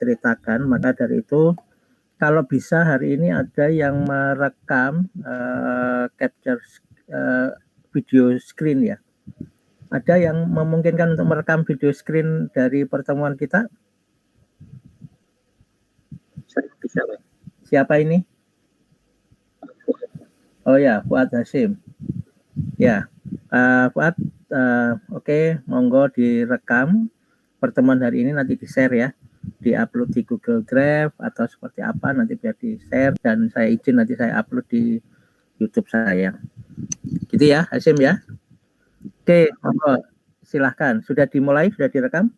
ceritakan. Maka dari itu, kalau bisa hari ini ada yang merekam capture video screen ya. Ada yang memungkinkan untuk merekam video screen dari pertemuan kita? Saya bisa, Pak. Siapa ini? Oh ya, Fuad Hasim. Ya, Fuad, oke, monggo direkam pertemuan hari ini, nanti di-share ya, di-upload di Google Drive atau seperti apa, nanti biar di-share dan saya izin nanti saya upload di YouTube saya. Gitu ya, Hasim ya. Oke, monggo silahkan. Sudah dimulai, sudah direkam?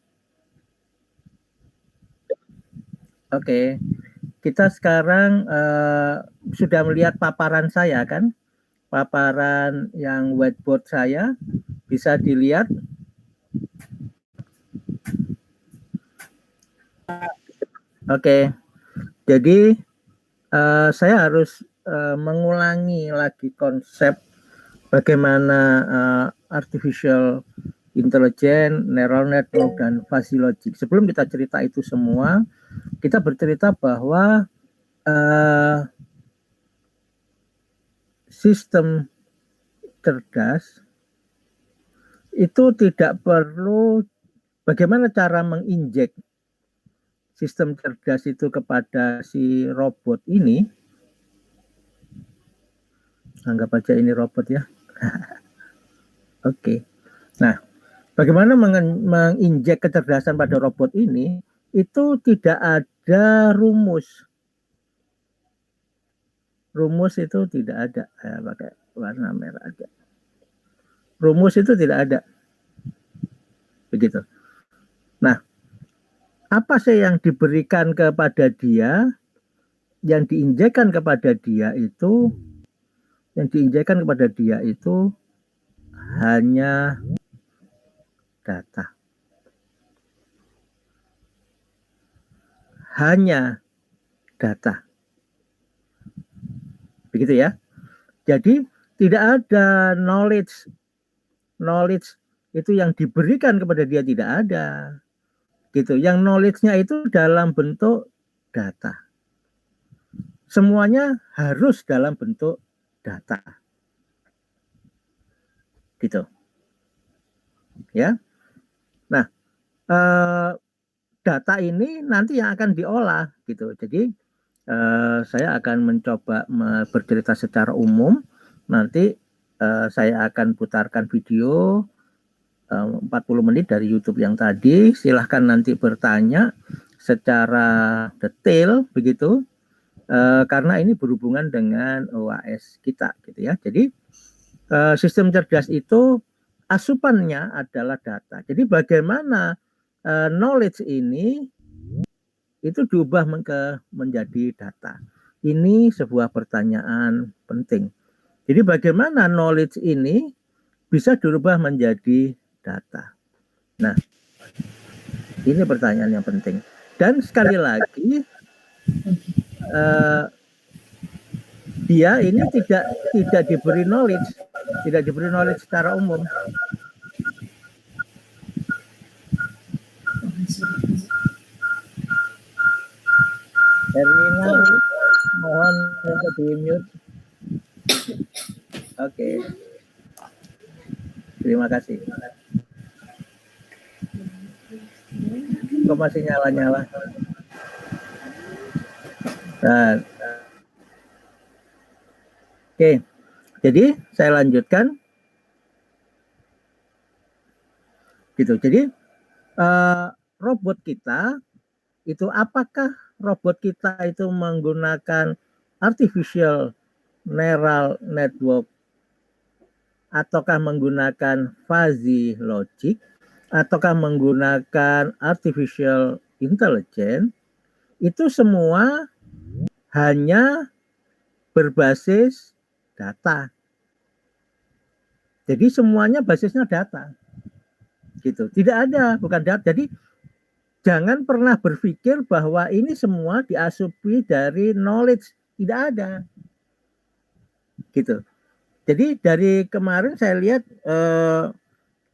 Oke, kita sekarang sudah melihat paparan saya kan? Paparan yang whiteboard saya bisa dilihat. Oke, jadi saya harus mengulangi lagi konsep bagaimana artificial intelligence, neural network, dan fuzzy logic. Sebelum kita cerita itu semua, kita bercerita bahwa sistem cerdas itu tidak perlu bagaimana cara menginjek sistem cerdas itu kepada si robot ini. Anggap aja ini robot ya. Oke. Nah, bagaimana menginjek kecerdasan pada robot ini, itu tidak ada rumus. Rumus itu tidak ada. Saya pakai warna merah aja. Rumus itu tidak ada. Begitu. Nah, apa sih yang diberikan kepada dia, yang diinjekkan kepada dia itu, hanya data. Hanya data. Begitu ya. Jadi tidak ada knowledge. Knowledge itu yang diberikan kepada dia tidak ada. Gitu. Yang knowledge-nya itu dalam bentuk data. Semuanya harus dalam bentuk data. Gitu. Ya. Nah, data ini nanti yang akan diolah gitu. Jadi saya akan mencoba bercerita secara umum. Nanti saya akan putarkan video 40 menit dari YouTube yang tadi. Silahkan nanti bertanya secara detail begitu. Karena ini berhubungan dengan OAS kita gitu ya. Jadi sistem cerdas itu asupannya adalah data. Jadi bagaimana knowledge ini itu diubah menjadi data. Ini sebuah pertanyaan penting. Jadi bagaimana knowledge ini bisa dirubah menjadi data. Nah, ini pertanyaan yang penting. Dan sekali lagi, dia ini tidak diberi knowledge secara umum. Erlina, mohon untuk di mute. Oke. Terima kasih. Kok masih nyala-nyala? Nah. Oke. Jadi saya lanjutkan. Gitu. Jadi robot kita itu, apakah robot kita itu menggunakan artificial neural network ataukah menggunakan fuzzy logic ataukah menggunakan artificial intelligence, itu semua hanya berbasis data. Jadi semuanya basisnya data. Gitu. Tidak ada, bukan data. Jadi jangan pernah berpikir bahwa ini semua diasupi dari knowledge. Tidak ada. Gitu. Jadi dari kemarin saya lihat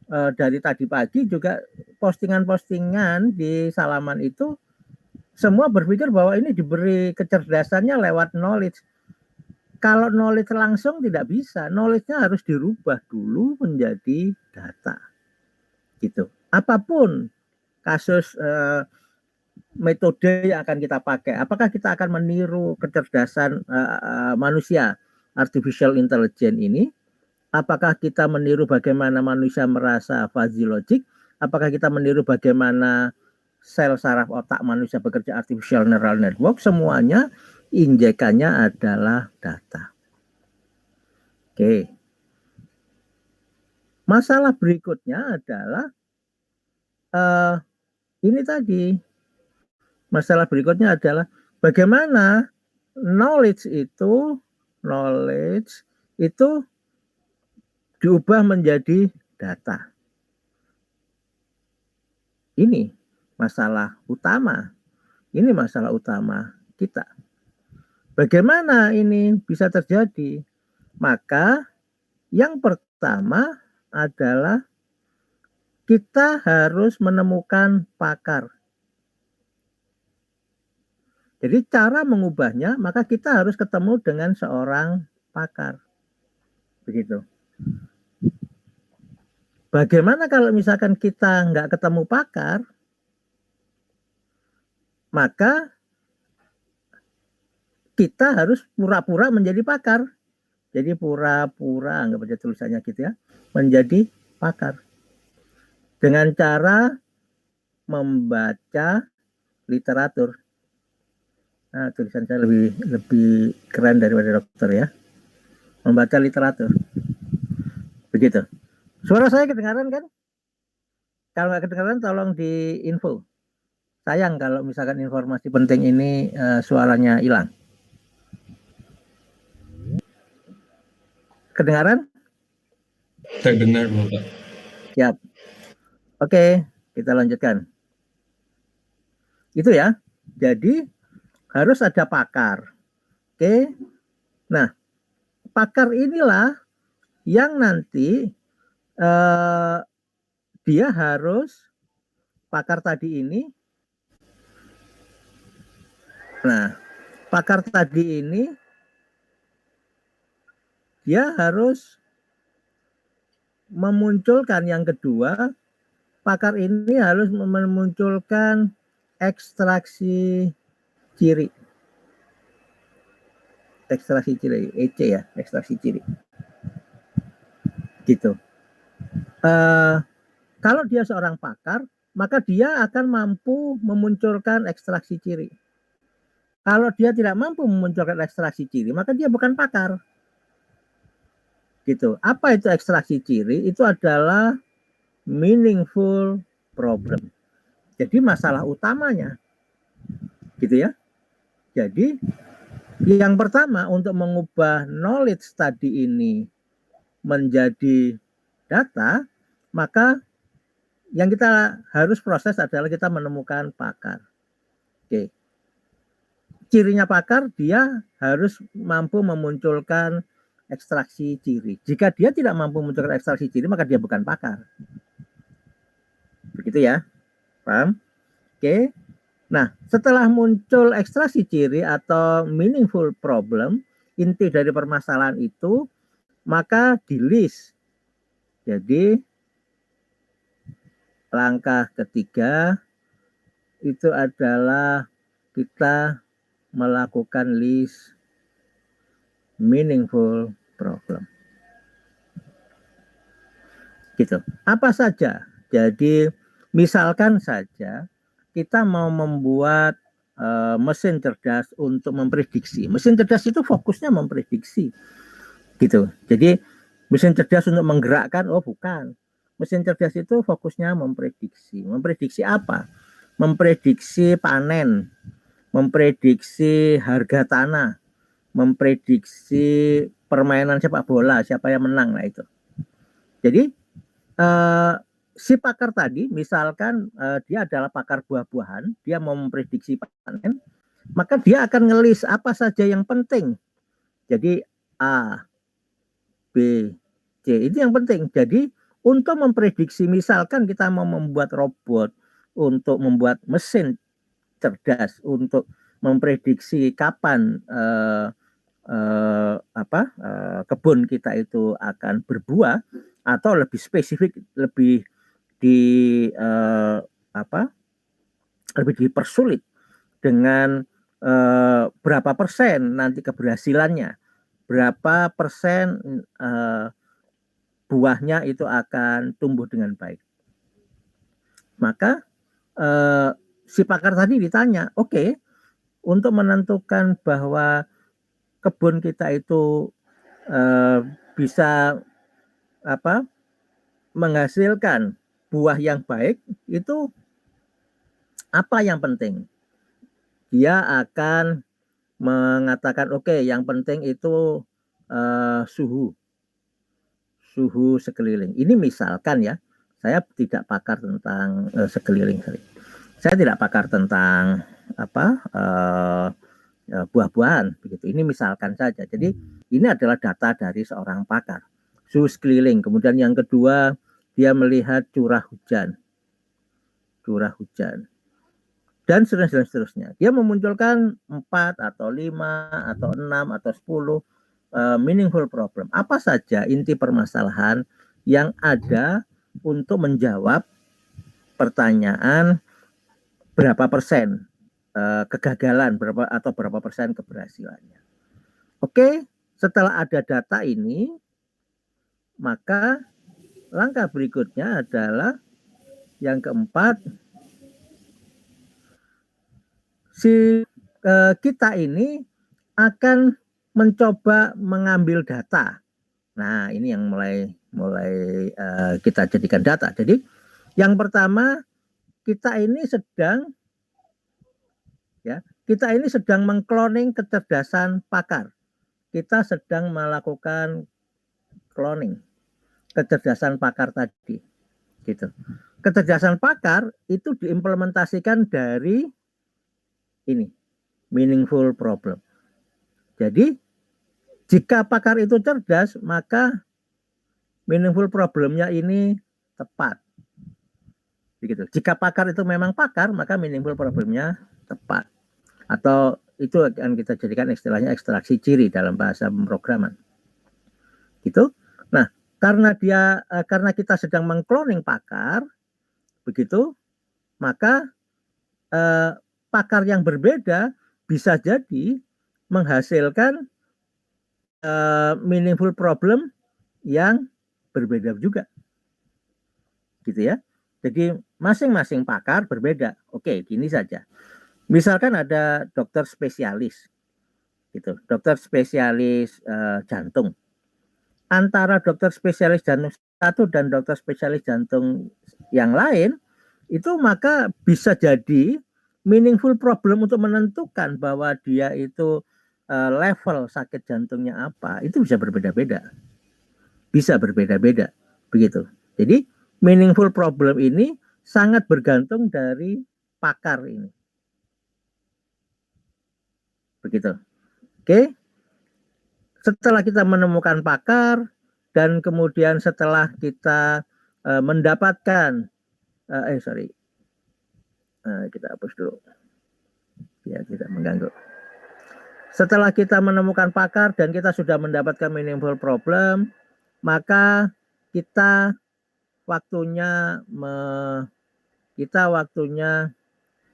dari tadi pagi juga postingan-postingan di Salaman itu semua berpikir bahwa ini diberi kecerdasannya lewat knowledge. Kalau knowledge langsung tidak bisa, knowledge-nya harus dirubah dulu menjadi data. Gitu. Apapun kasus metode yang akan kita pakai, apakah kita akan meniru kecerdasan manusia, artificial intelligence ini? Apakah kita meniru bagaimana manusia merasa fuzzy logic? Apakah kita meniru bagaimana sel saraf otak manusia bekerja, artificial neural network? Semuanya injekannya adalah data. Oke. Masalah berikutnya adalah ini tadi. Masalah berikutnya adalah bagaimana knowledge itu diubah menjadi data. Ini masalah utama. Ini masalah utama kita. Bagaimana ini bisa terjadi? Maka yang pertama adalah kita harus menemukan pakar. Jadi cara mengubahnya, maka kita harus ketemu dengan seorang pakar. Begitu. Bagaimana kalau misalkan kita nggak ketemu pakar, maka kita harus pura-pura menjadi pakar. Jadi pura-pura, nggak baca tulisannya gitu ya, menjadi pakar. Dengan cara membaca literatur. Nah, tulisan saya lebih keren daripada dokter ya. Membaca literatur. Begitu. Suara saya kedengaran kan? Kalau nggak kedengaran tolong di info. Sayang kalau misalkan informasi penting ini suaranya hilang. Kedengaran? Terdengar, Bapak. Siap. Oke, kita lanjutkan. Itu ya. Jadi harus ada pakar. Oke. Nah, pakar inilah yang nanti dia harus pakar tadi ini. Nah, pakar tadi ini dia harus memunculkan yang kedua, pakar ini harus memunculkan ekstraksi ciri. Ekstraksi ciri, EC ya, ekstraksi ciri. Gitu. Kalau dia seorang pakar, maka dia akan mampu memunculkan ekstraksi ciri. Kalau dia tidak mampu memunculkan ekstraksi ciri, maka dia bukan pakar. Gitu. Apa itu ekstraksi ciri? Itu adalah meaningful problem. Jadi masalah utamanya. Gitu ya. Jadi yang pertama untuk mengubah knowledge tadi ini menjadi data, maka yang kita harus proses adalah kita menemukan pakar. Oke. Cirinya pakar, dia harus mampu memunculkan ekstraksi ciri. Jika dia tidak mampu memunculkan ekstraksi ciri, maka dia bukan pakar. Begitu ya, paham? Oke. Nah, setelah muncul ekstraksi ciri atau meaningful problem, inti dari permasalahan itu, maka di list. Jadi, langkah ketiga itu adalah kita melakukan list meaningful problem. Gitu. Apa saja? Jadi misalkan saja kita mau membuat mesin cerdas untuk memprediksi. Mesin cerdas itu fokusnya memprediksi. Gitu. Jadi mesin cerdas untuk menggerakkan, oh bukan. Mesin cerdas itu fokusnya memprediksi. Memprediksi apa? Memprediksi panen, memprediksi harga tanah, memprediksi permainan sepak bola, siapa yang menang, nah itu. Jadi si pakar tadi, misalkan dia adalah pakar buah-buahan, dia mau memprediksi panen, maka dia akan ngelis apa saja yang penting. Jadi A, B, C, itu yang penting. Jadi untuk memprediksi, misalkan kita mau membuat robot untuk membuat mesin cerdas untuk memprediksi kapan kebun kita itu akan berbuah, atau lebih spesifik, lebih lebih dipersulit dengan berapa persen nanti keberhasilannya, berapa persen buahnya itu akan tumbuh dengan baik. Maka si pakar tadi ditanya, oke, untuk menentukan bahwa kebun kita itu bisa menghasilkan buah yang baik, itu apa yang penting? Dia akan mengatakan, oke, yang penting itu suhu sekeliling. Ini misalkan ya, saya tidak pakar tentang sekeliling. Saya tidak pakar tentang buah-buahan begitu. Ini misalkan saja. Jadi ini adalah data dari seorang pakar. Suhu sekeliling. Kemudian yang kedua, dia melihat curah hujan. Dan seterusnya. Dia memunculkan 4 atau 5 atau 6 atau 10 meaningful problem. Apa saja inti permasalahan yang ada untuk menjawab pertanyaan berapa persen kegagalan, berapa persen keberhasilannya. Oke, setelah ada data ini, maka langkah berikutnya adalah yang keempat, kita ini akan mencoba mengambil data. Nah, ini yang mulai kita jadikan data. Jadi, yang pertama, kita ini sedang mengcloning kecerdasan pakar. Kita sedang melakukan cloning kecerdasan pakar tadi, gitu. Kecerdasan pakar itu diimplementasikan dari ini, meaningful problem. Jadi, jika pakar itu cerdas, maka meaningful problemnya ini tepat. Begitu. Jika pakar itu memang pakar, maka meaningful problemnya tepat. Atau itu akan kita jadikan istilahnya ekstraksi ciri dalam bahasa pemrograman. Gitu. Nah, karena kita sedang mengcloning pakar, begitu, maka pakar yang berbeda bisa jadi menghasilkan meaningful problem yang berbeda juga, gitu ya. Jadi masing-masing pakar berbeda. Oke, gini saja. Misalkan ada dokter spesialis, gitu, dokter spesialis jantung. Antara dokter spesialis jantung satu dan dokter spesialis jantung yang lain, itu maka bisa jadi meaningful problem untuk menentukan bahwa dia itu level sakit jantungnya apa, itu bisa berbeda-beda. Bisa berbeda-beda, begitu. Jadi meaningful problem ini sangat bergantung dari pakar ini. Begitu. Oke. Setelah kita menemukan pakar dan kemudian setelah kita mendapatkan kita hapus dulu biar tidak mengganggu. Setelah kita menemukan pakar dan kita sudah mendapatkan meaningful problem, maka kita waktunya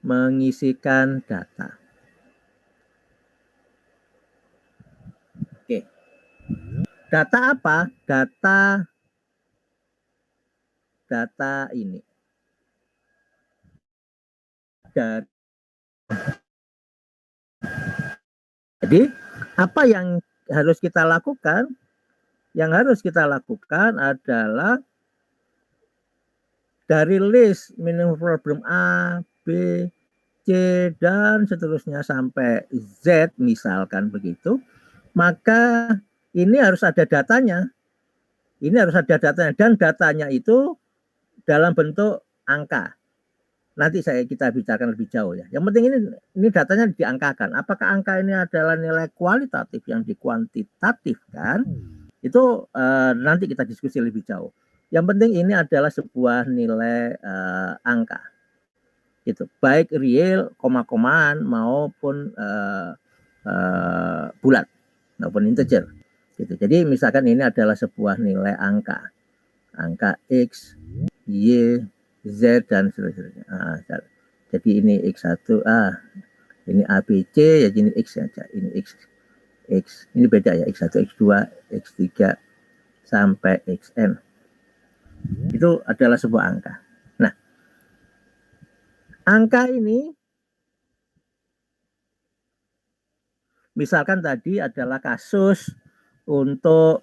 mengisikan data. Oke. Data apa? Data ini. Jadi, apa yang harus kita lakukan? Yang harus kita lakukan adalah dari list meaningful problem A, B, C, dan seterusnya sampai Z misalkan begitu, maka ini harus ada datanya. Ini harus ada datanya dan datanya itu dalam bentuk angka. Nanti kita bicarakan lebih jauh ya. Yang penting ini datanya diangkakan. Apakah angka ini adalah nilai kualitatif yang dikuantitatifkan? Itu nanti kita diskusi lebih jauh. Yang penting ini adalah sebuah nilai angka. Gitu. Baik real, koma-komaan maupun bulat maupun integer. Gitu. Jadi misalkan ini adalah sebuah nilai angka X, Y, Z dan seterusnya. Jadi ini X1A, ini ABC, ya ini X saja, ini X. Ini beda ya, X1, X2, X3 sampai Xn. Itu adalah sebuah angka. Nah, angka ini misalkan tadi adalah kasus untuk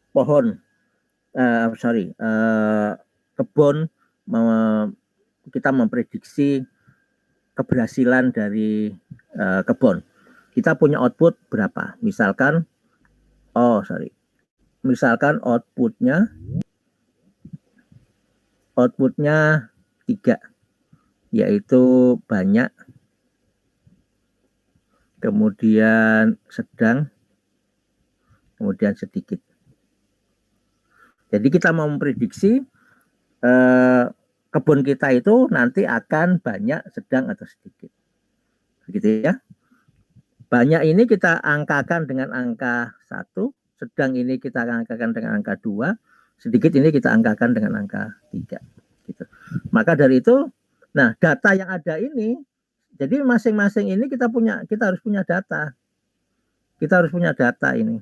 pohon, kebun, kita memprediksi keberhasilan dari kebun. Kita punya output berapa? Misalkan, misalkan outputnya 3, yaitu banyak, kemudian sedang, kemudian sedikit. Jadi kita mau memprediksi kebun kita itu nanti akan banyak, sedang, atau sedikit. Begitu ya. Banyak ini kita angkakan dengan angka 1, sedang ini kita angkakan dengan angka 2, sedikit ini kita angkakan dengan angka 3. Gitu. Maka dari itu, nah data yang ada ini, jadi masing-masing ini kita harus punya data. Kita harus punya data ini.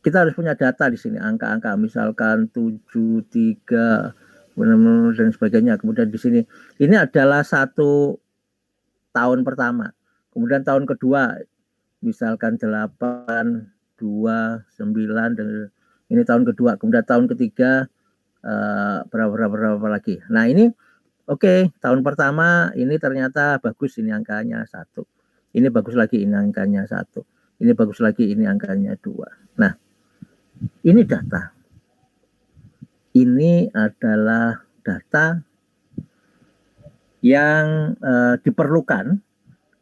Kita harus punya data di sini, angka-angka misalkan 7, 3, dan sebagainya. Kemudian di sini, ini adalah 1 tahun pertama. Kemudian tahun kedua, misalkan 8, 2, 9, dan ini tahun kedua. Kemudian tahun ketiga, berapa lagi. Nah ini, oke, tahun pertama ini ternyata bagus, ini angkanya 1. Ini bagus lagi, ini angkanya 1. Ini bagus lagi, ini angkanya 2. Nah, ini data. Ini adalah data yang diperlukan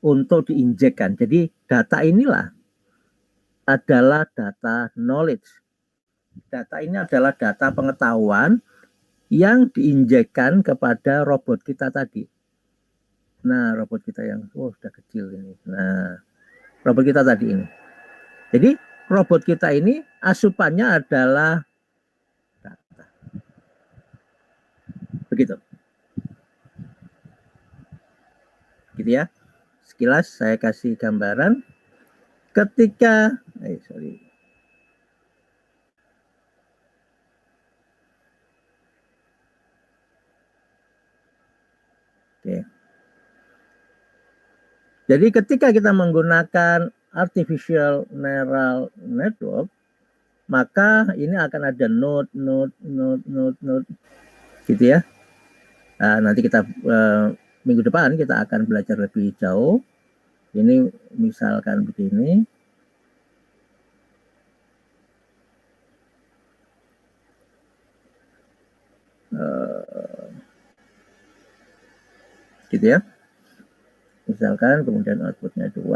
untuk diinjekkan. Jadi data inilah adalah data knowledge. Data ini adalah data pengetahuan yang diinjekkan kepada robot kita tadi. Nah, robot kita yang sudah kecil ini. Nah, robot kita tadi ini. Jadi robot kita ini asupannya adalah data. Begitu. Gitu ya. Sekilas saya kasih gambaran ketika Oke. Jadi ketika kita menggunakan artificial neural network, maka ini akan ada node, gitu ya. Nanti kita minggu depan kita akan belajar lebih jauh. Ini misalkan begini. Gitu ya. Misalkan kemudian outputnya 2.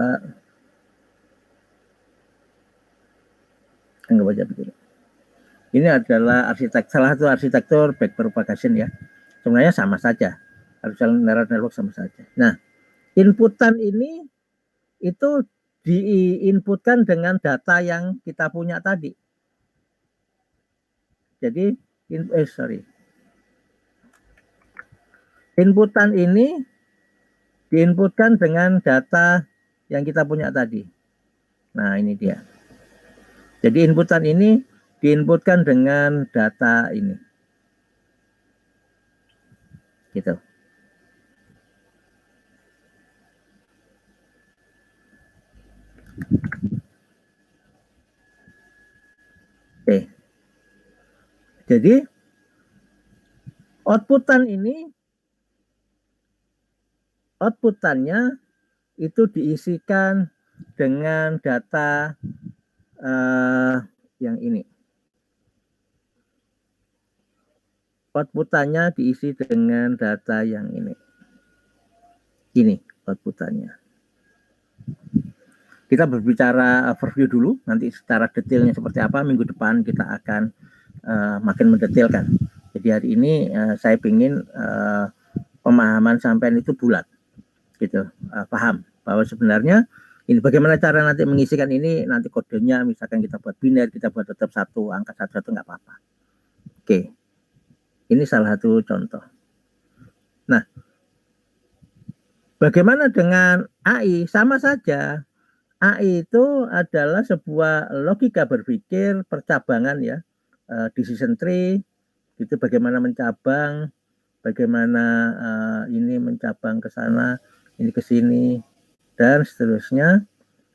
Anggap aja begini. Ini adalah salah satu arsitektur backpropagation ya. Sebenarnya sama saja. Artificial neural network sama saja. Nah, inputan ini itu diinputkan dengan data yang kita punya tadi. Jadi, inputan ini diinputkan dengan data yang kita punya tadi. Nah, ini dia. Jadi inputan ini diinputkan dengan data ini. Gitu. Oke. Jadi outputannya itu diisikan dengan data yang ini. Outputannya diisi dengan data yang ini. Ini outputannya. Kita berbicara overview dulu, nanti secara detailnya seperti apa minggu depan kita akan makin mendetailkan. Jadi hari ini saya ingin pemahaman sampean itu bulat, gitu, paham bahwa sebenarnya ini bagaimana cara nanti mengisikan ini, nanti kodenya misalkan kita buat biner, kita buat tetap satu angka satu nggak apa-apa. Oke, ini salah satu contoh. Nah, bagaimana dengan AI? Sama saja. AI itu adalah sebuah logika berpikir percabangan ya, decision tree, itu bagaimana mencabang, bagaimana ini mencabang ke sana, ini ke sini, dan seterusnya,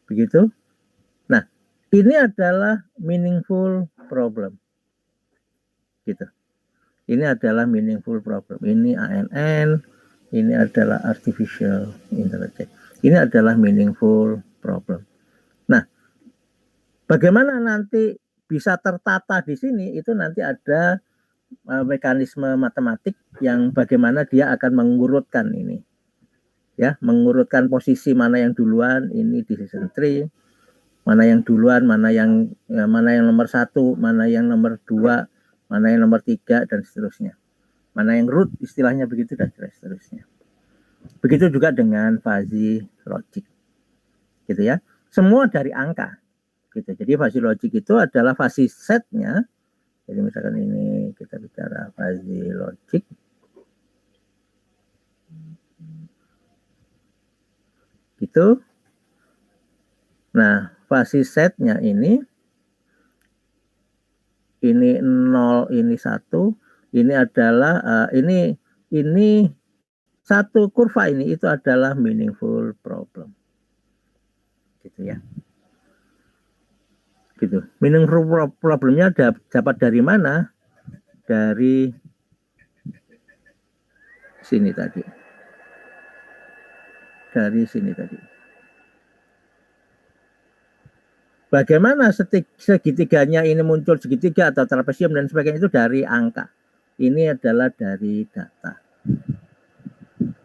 begitu. Nah, ini adalah meaningful problem, gitu. Ini adalah meaningful problem. Ini ANN, ini adalah artificial intelligence. Ini adalah meaningful problem. Nah, bagaimana nanti bisa tertata di sini, itu nanti ada mekanisme matematik yang bagaimana dia akan mengurutkan ini. Ya, mengurutkan posisi mana yang duluan, ini decision tree, mana yang duluan, mana yang nomor 1, mana yang nomor 2, mana yang nomor 3, dan seterusnya. Mana yang root, istilahnya begitu, dan seterusnya. Begitu juga dengan fuzzy logic, gitu ya. Semua dari angka, gitu. Jadi fuzzy logic itu adalah fuzzy setnya. Jadi misalkan ini kita bicara fuzzy logic, gitu. Nah, fuzzy setnya ini 0, ini 1, ini adalah ini satu kurva ini itu adalah meaningful problem, gitu ya. Gitu. Meaningful problemnya dapat dari mana? Dari sini tadi. Dari sini tadi. Bagaimana segitiganya ini muncul segitiga atau trapesium dan sebagainya, itu dari angka. Ini adalah dari data.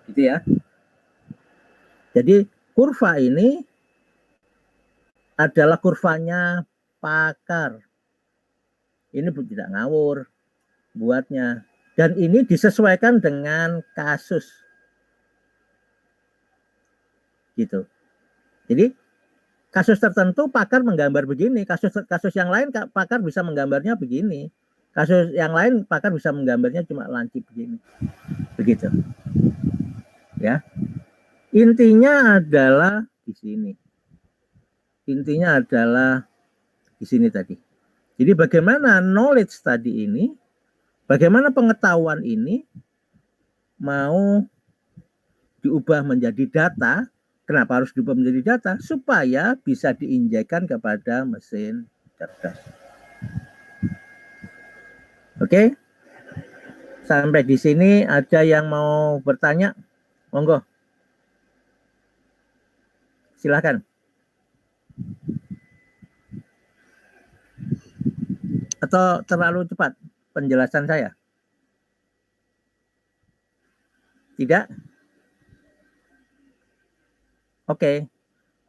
Gitu ya. Jadi kurva ini adalah kurvanya pakar. Ini tidak ngawur buatnya. Dan ini disesuaikan dengan kasus. Gitu. Jadi kasus tertentu pakar menggambar begini, kasus yang lain pakar bisa menggambarnya begini, kasus yang lain pakar bisa menggambarnya cuma lancip begini, begitu. Ya, intinya adalah di sini. Intinya adalah di sini tadi. Jadi bagaimana knowledge tadi ini, bagaimana pengetahuan ini mau diubah menjadi data. Kenapa harus diubah menjadi data? Supaya bisa diinjekkan kepada mesin cerdas. Oke, sampai di sini ada yang mau bertanya? Monggo, silahkan. Atau terlalu cepat penjelasan saya? Tidak? Oke,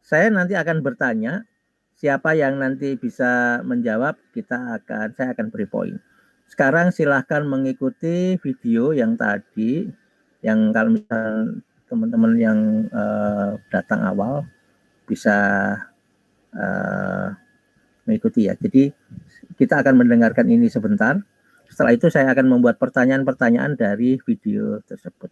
saya nanti akan bertanya. Siapa yang nanti bisa menjawab, saya akan beri poin. Sekarang silahkan mengikuti video yang tadi, yang kalau misalnya teman-teman yang datang awal bisa mengikuti ya. Jadi kita akan mendengarkan ini sebentar. Setelah itu saya akan membuat pertanyaan-pertanyaan dari video tersebut.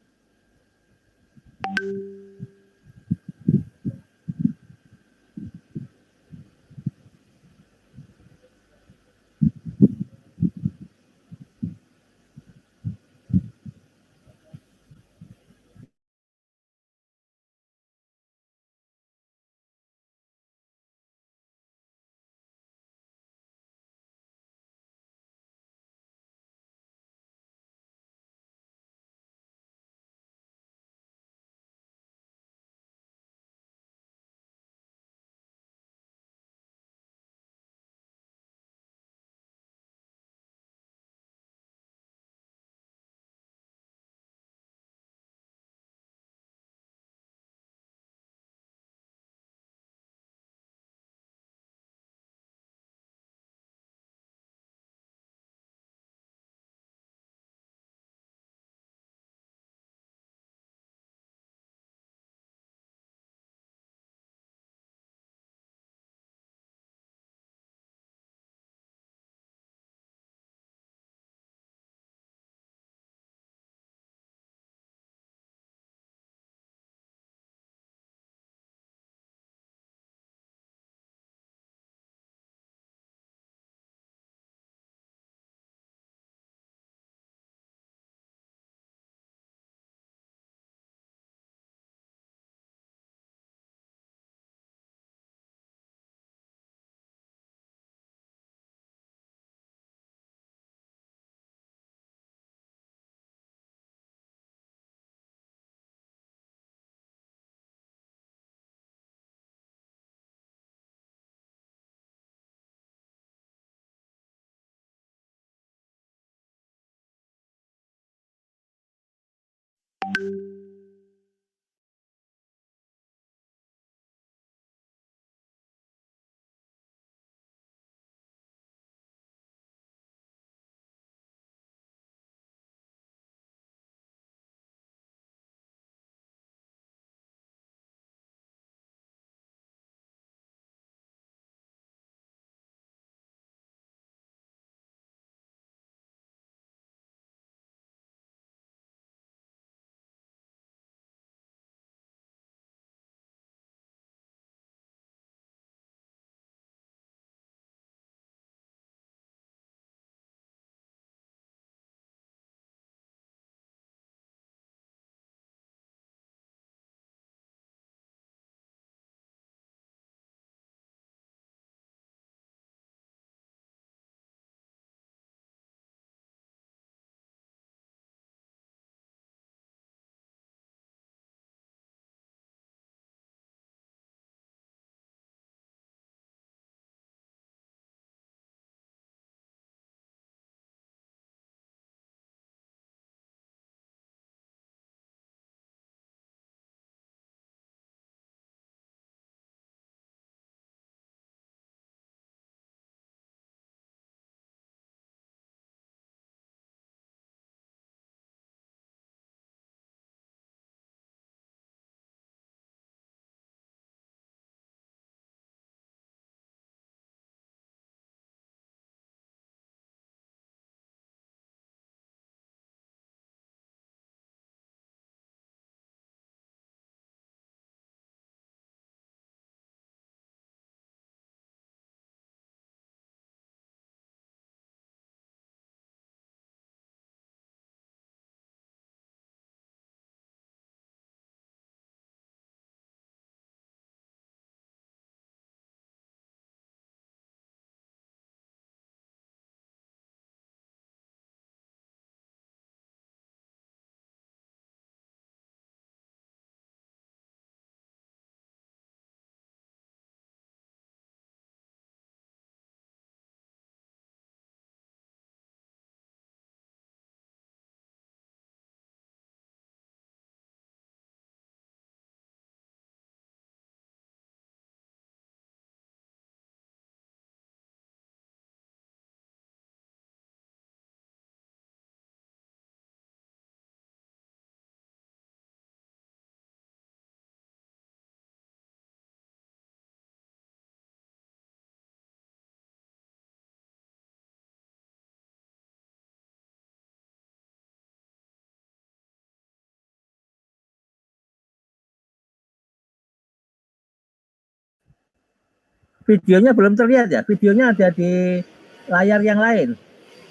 Videonya belum terlihat ya? Videonya ada di layar yang lain.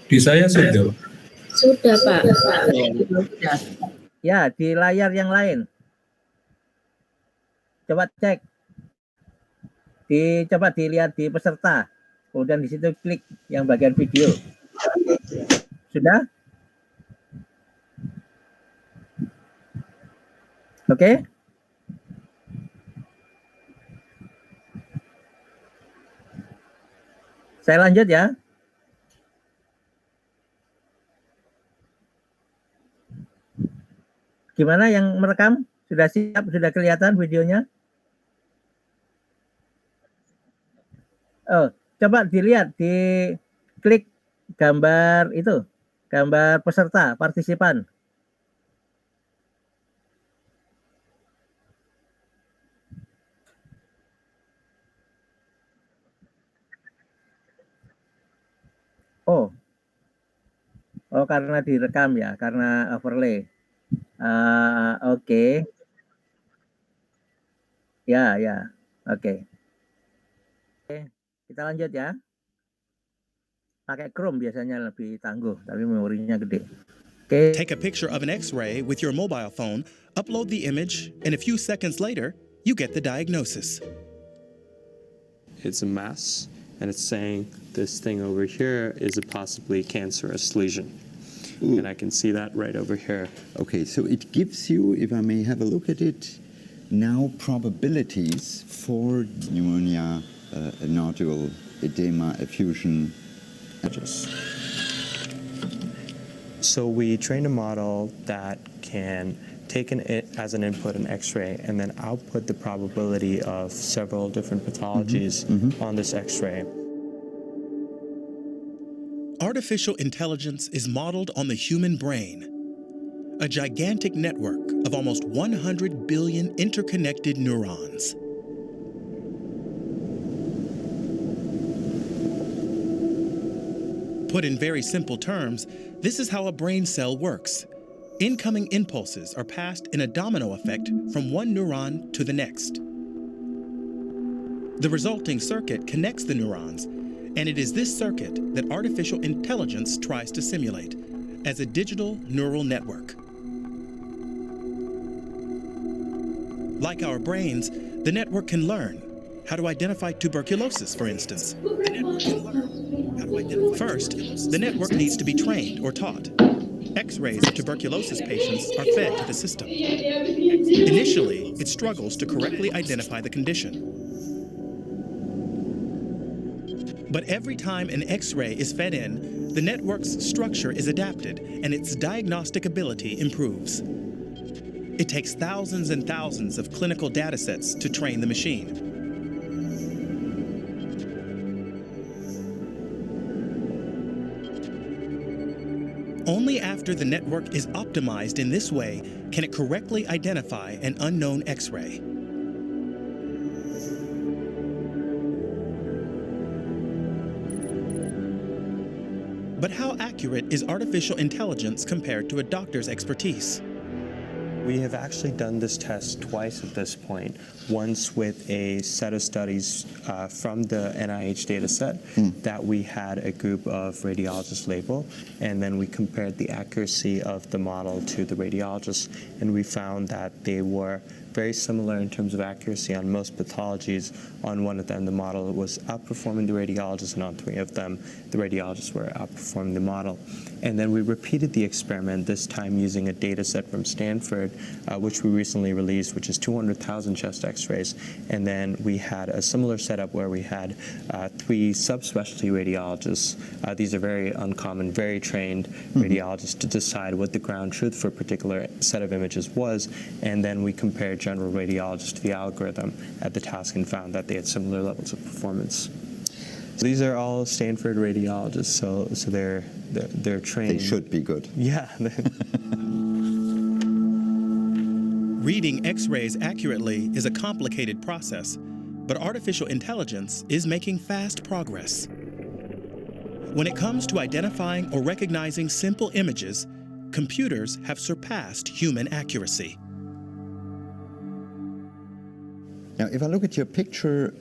Di saya sudah. Sudah, Pak. Ya, di layar yang lain. Coba cek. Coba dilihat di peserta. Kemudian di situ klik yang bagian video. Sudah? Oke? Saya lanjut ya. Gimana yang merekam? Sudah siap? Sudah kelihatan videonya? Oh, coba dilihat di klik gambar itu, gambar peserta, partisipan. Oh, karena direkam ya, karena overlay. Oke. Ya, oke. Oke, kita lanjut ya. Pakai Chrome biasanya lebih tangguh, tapi memorinya gede. Oke. Take a picture of an X-ray with your mobile phone, upload the image, and a few seconds later, you get the diagnosis. It's a mass, and it's saying this thing over here is a possibly cancerous lesion. Ooh. And I can see that right over here. Okay, so it gives you, if I may have a look at it, now probabilities for pneumonia, a nodule, edema, effusion. So we trained a model that can taken it as an input an X-ray, and then output the probability of several different pathologies on this X-ray. Artificial intelligence is modeled on the human brain, a gigantic network of almost 100 billion interconnected neurons. Put in very simple terms, this is how a brain cell works. Incoming impulses are passed in a domino effect from one neuron to the next. The resulting circuit connects the neurons, and it is this circuit that artificial intelligence tries to simulate as a digital neural network. Like our brains, the network can learn how to identify tuberculosis, for instance. First, the network needs to be trained or taught. X-rays of tuberculosis patients are fed to the system. Initially, it struggles to correctly identify the condition. But every time an X-ray is fed in, the network's structure is adapted and its diagnostic ability improves. It takes thousands and thousands of clinical data sets to train the machine. Only after the network is optimized in this way can it correctly identify an unknown X-ray. But how accurate is artificial intelligence compared to a doctor's expertise? We have actually done this test twice at this point. Once with a set of studies from the NIH data set that we had a group of radiologists label, and then we compared the accuracy of the model to the radiologists, and we found that they were very similar in terms of accuracy on most pathologies. On one of them, the model was outperforming the radiologists, and on 3 of them, the radiologists were outperforming the model. And then we repeated the experiment, this time using a data set from Stanford, which we recently released, which is 200,000 chest X-rays. And then we had a similar setup where we had 3 subspecialty radiologists. These are very uncommon, very trained radiologists to decide what the ground truth for a particular set of images was. And then we compared general radiologists to the algorithm at the task and found that they had similar levels of performance. So these are all Stanford radiologists, so they're trained. They should be good. Yeah. Reading X-rays accurately is a complicated process, but artificial intelligence is making fast progress. When it comes to identifying or recognizing simple images, computers have surpassed human accuracy. Now, if I look at your picture,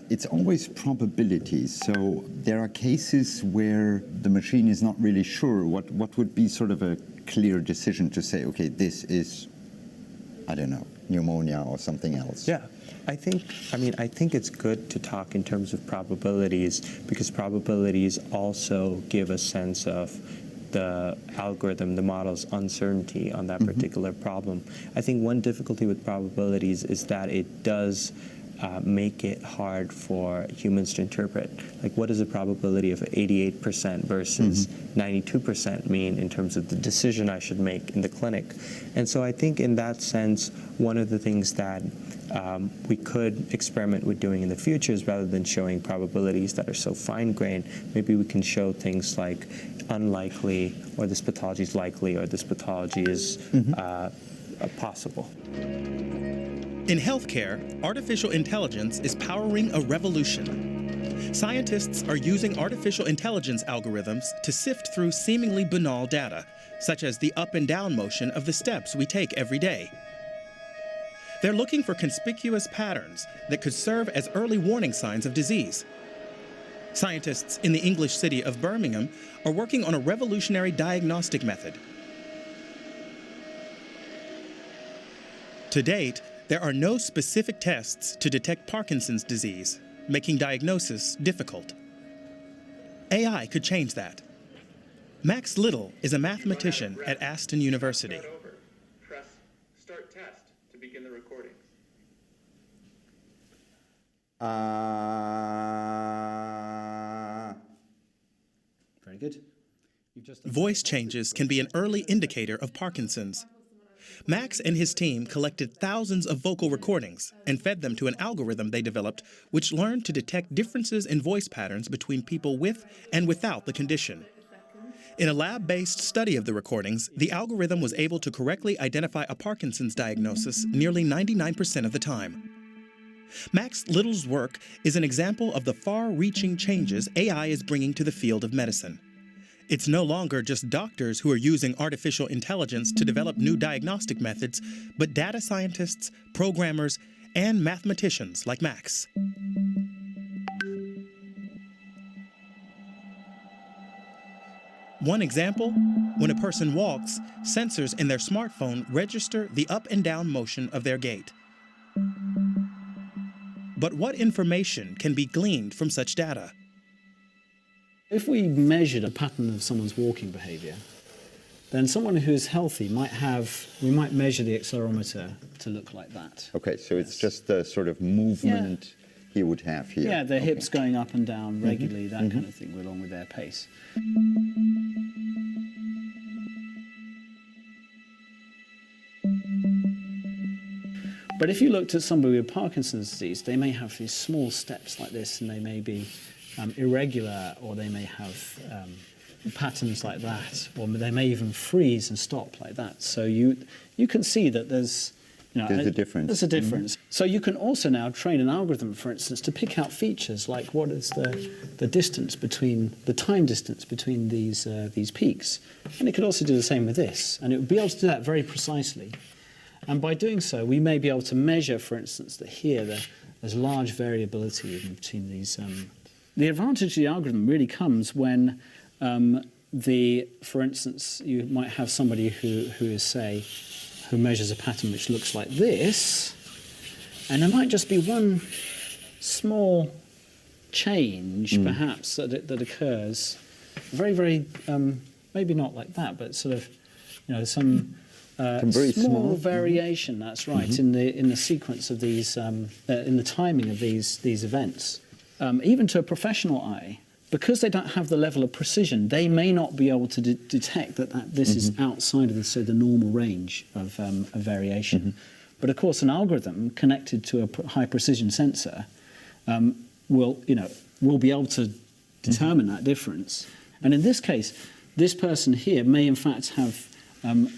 it's always probabilities. So there are cases where the machine is not really sure what would be sort of a clear decision to say, okay, this is, I don't know, pneumonia or something else. Yeah, I think it's good to talk in terms of probabilities, because probabilities also give a sense of the algorithm, the model's uncertainty on that particular problem. I think one difficulty with probabilities is that it does make it hard for humans to interpret. Like, what does the probability of 88% versus 92% mean in terms of the decision I should make in the clinic? And so I think in that sense, one of the things that we could experiment with doing in the future is, rather than showing probabilities that are so fine-grained, maybe we can show things like unlikely, or this pathology is likely, or this pathology is possible. In healthcare, artificial intelligence is powering a revolution. Scientists are using artificial intelligence algorithms to sift through seemingly banal data, such as the up and down motion of the steps we take every day. They're looking for conspicuous patterns that could serve as early warning signs of disease. Scientists in the English city of Birmingham are working on a revolutionary diagnostic method. To date, there are no specific tests to detect Parkinson's disease, making diagnosis difficult. AI could change that. Max Little is a mathematician at Aston University. Press Start Test to begin the recording. Very good. Voice changes can be an early indicator of Parkinson's. Max and his team collected thousands of vocal recordings and fed them to an algorithm they developed, which learned to detect differences in voice patterns between people with and without the condition. In a lab-based study of the recordings, the algorithm was able to correctly identify a Parkinson's diagnosis nearly 99% of the time. Max Little's work is an example of the far-reaching changes AI is bringing to the field of medicine. It's no longer just doctors who are using artificial intelligence to develop new diagnostic methods, but data scientists, programmers, and mathematicians like Max. One example, when a person walks, sensors in their smartphone register the up and down motion of their gait. But what information can be gleaned from such data? If we measured a pattern of someone's walking behavior, then someone who is healthy we might measure the accelerometer to look like that. Okay, so it's just the sort of movement he would have here. Yeah, their hips going up and down regularly, that kind of thing, along with their pace. But if you looked at somebody with Parkinson's disease, they may have these small steps like this, and they may be irregular, or they may have patterns like that, or they may even freeze and stop like that. So you can see that there's a difference. There's a difference. So you can also now train an algorithm, for instance, to pick out features like what is the distance between the time distance between these peaks, and it could also do the same with this, and it would be able to do that very precisely. And by doing so, we may be able to measure, for instance, that here there's large variability between these. The advantage of the algorithm really comes when, for instance, you might have somebody who measures a pattern which looks like this, and there might just be one small change, perhaps, that occurs, very, very, maybe not like that, but sort of, some very small variation. That's right, in the sequence of these, in the timing of these events. Even to a professional eye, because they don't have the level of precision, they may not be able to detect that this is outside of the normal range of variation. But of course, an algorithm connected to a high precision sensor will be able to determine that difference. And in this case, this person here may in fact have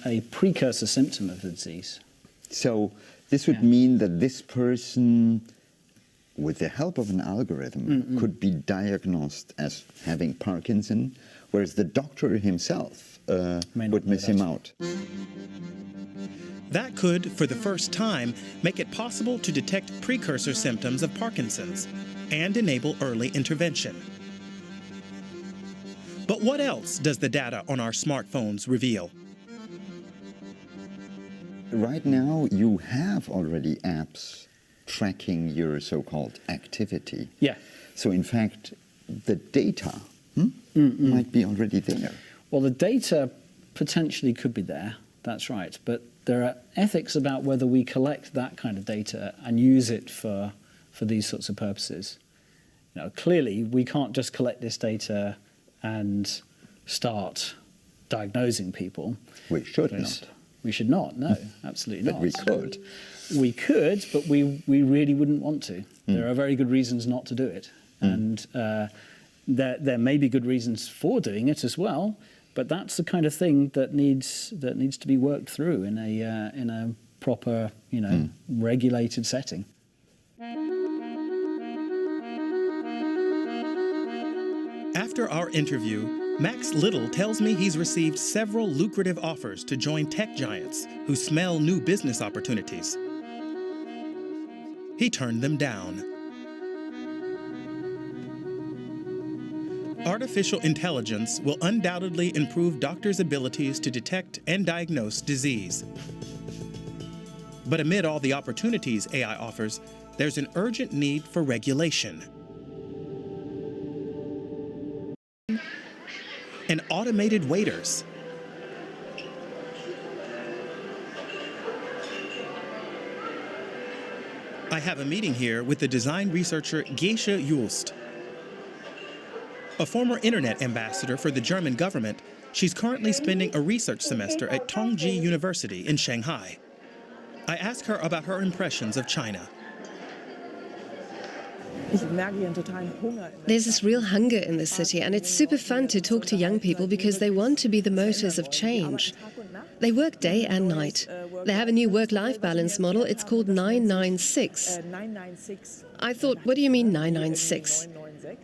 a precursor symptom of the disease. So this would mean that this person, with the help of an algorithm, could be diagnosed as having Parkinson, whereas the doctor himself would miss him out. That could, for the first time, make it possible to detect precursor symptoms of Parkinson's and enable early intervention. But what else does the data on our smartphones reveal? Right now, you have already apps tracking your so-called activity. Yeah. So in fact, the data might be already there. Well, the data potentially could be there, that's right. But there are ethics about whether we collect that kind of data and use it for these sorts of purposes. Clearly, we can't just collect this data and start diagnosing people. We should not. We should not, no, absolutely not. But we could. We could, but we really wouldn't want to. There are very good reasons not to do it. And there may be good reasons for doing it as well, but that's the kind of thing that needs to be worked through in a proper, regulated setting. After our interview, Max Little tells me he's received several lucrative offers to join tech giants who smell new business opportunities. He turned them down. Artificial intelligence will undoubtedly improve doctors' abilities to detect and diagnose disease. But amid all the opportunities AI offers, there's an urgent need for regulation. And automated waiters. I have a meeting here with the design researcher Gesche Julst. A former internet ambassador for the German government, She's currently spending a research semester at Tongji University in Shanghai. I ask her about her impressions of China. There's this real hunger in the city, and it's super fun to talk to young people because they want to be the motors of change. They work day and night. They have a new work-life balance model. It's called 996. I thought, what do you mean 996?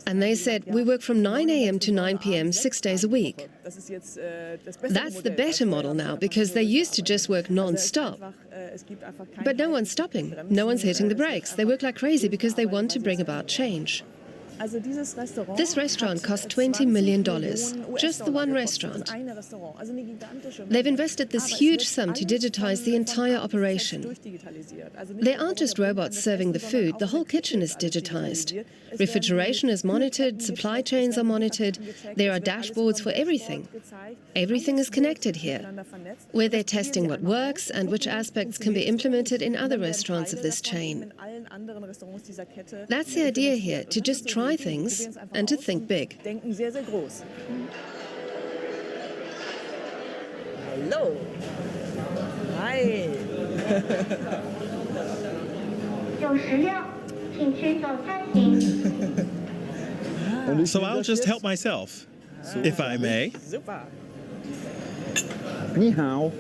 And they said, we work from 9 a.m. to 9 p.m. 6 days a week. That's the better model now, because they used to just work non-stop. But no one's stopping. No one's hitting the brakes. They work like crazy because they want to bring about change. This restaurant cost $20 million, just the one restaurant. They've invested this huge sum to digitize the entire operation. They aren't just robots serving the food, the whole kitchen is digitized. Refrigeration is monitored, supply chains are monitored, there are dashboards for everything. Everything is connected here, where they're testing what works and which aspects can be implemented in other restaurants of this chain. That's the idea here, to just try things and to think big. Hello. Hi. So I'll just help myself, if I may. Super. 你好，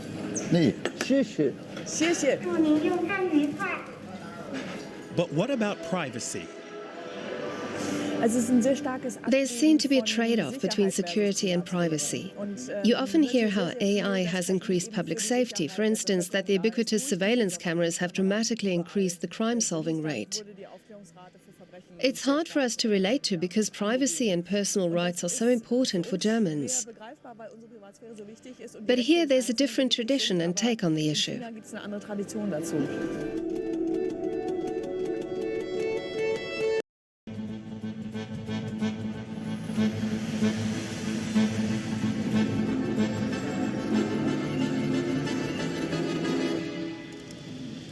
你谢谢。谢谢。 But what about privacy? There's seen to be a trade-off between security and privacy. You often hear how AI has increased public safety, for instance, that the ubiquitous surveillance cameras have dramatically increased the crime-solving rate. It's hard for us to relate to because privacy and personal rights are so important for Germans. But here there's a different tradition and take on the issue.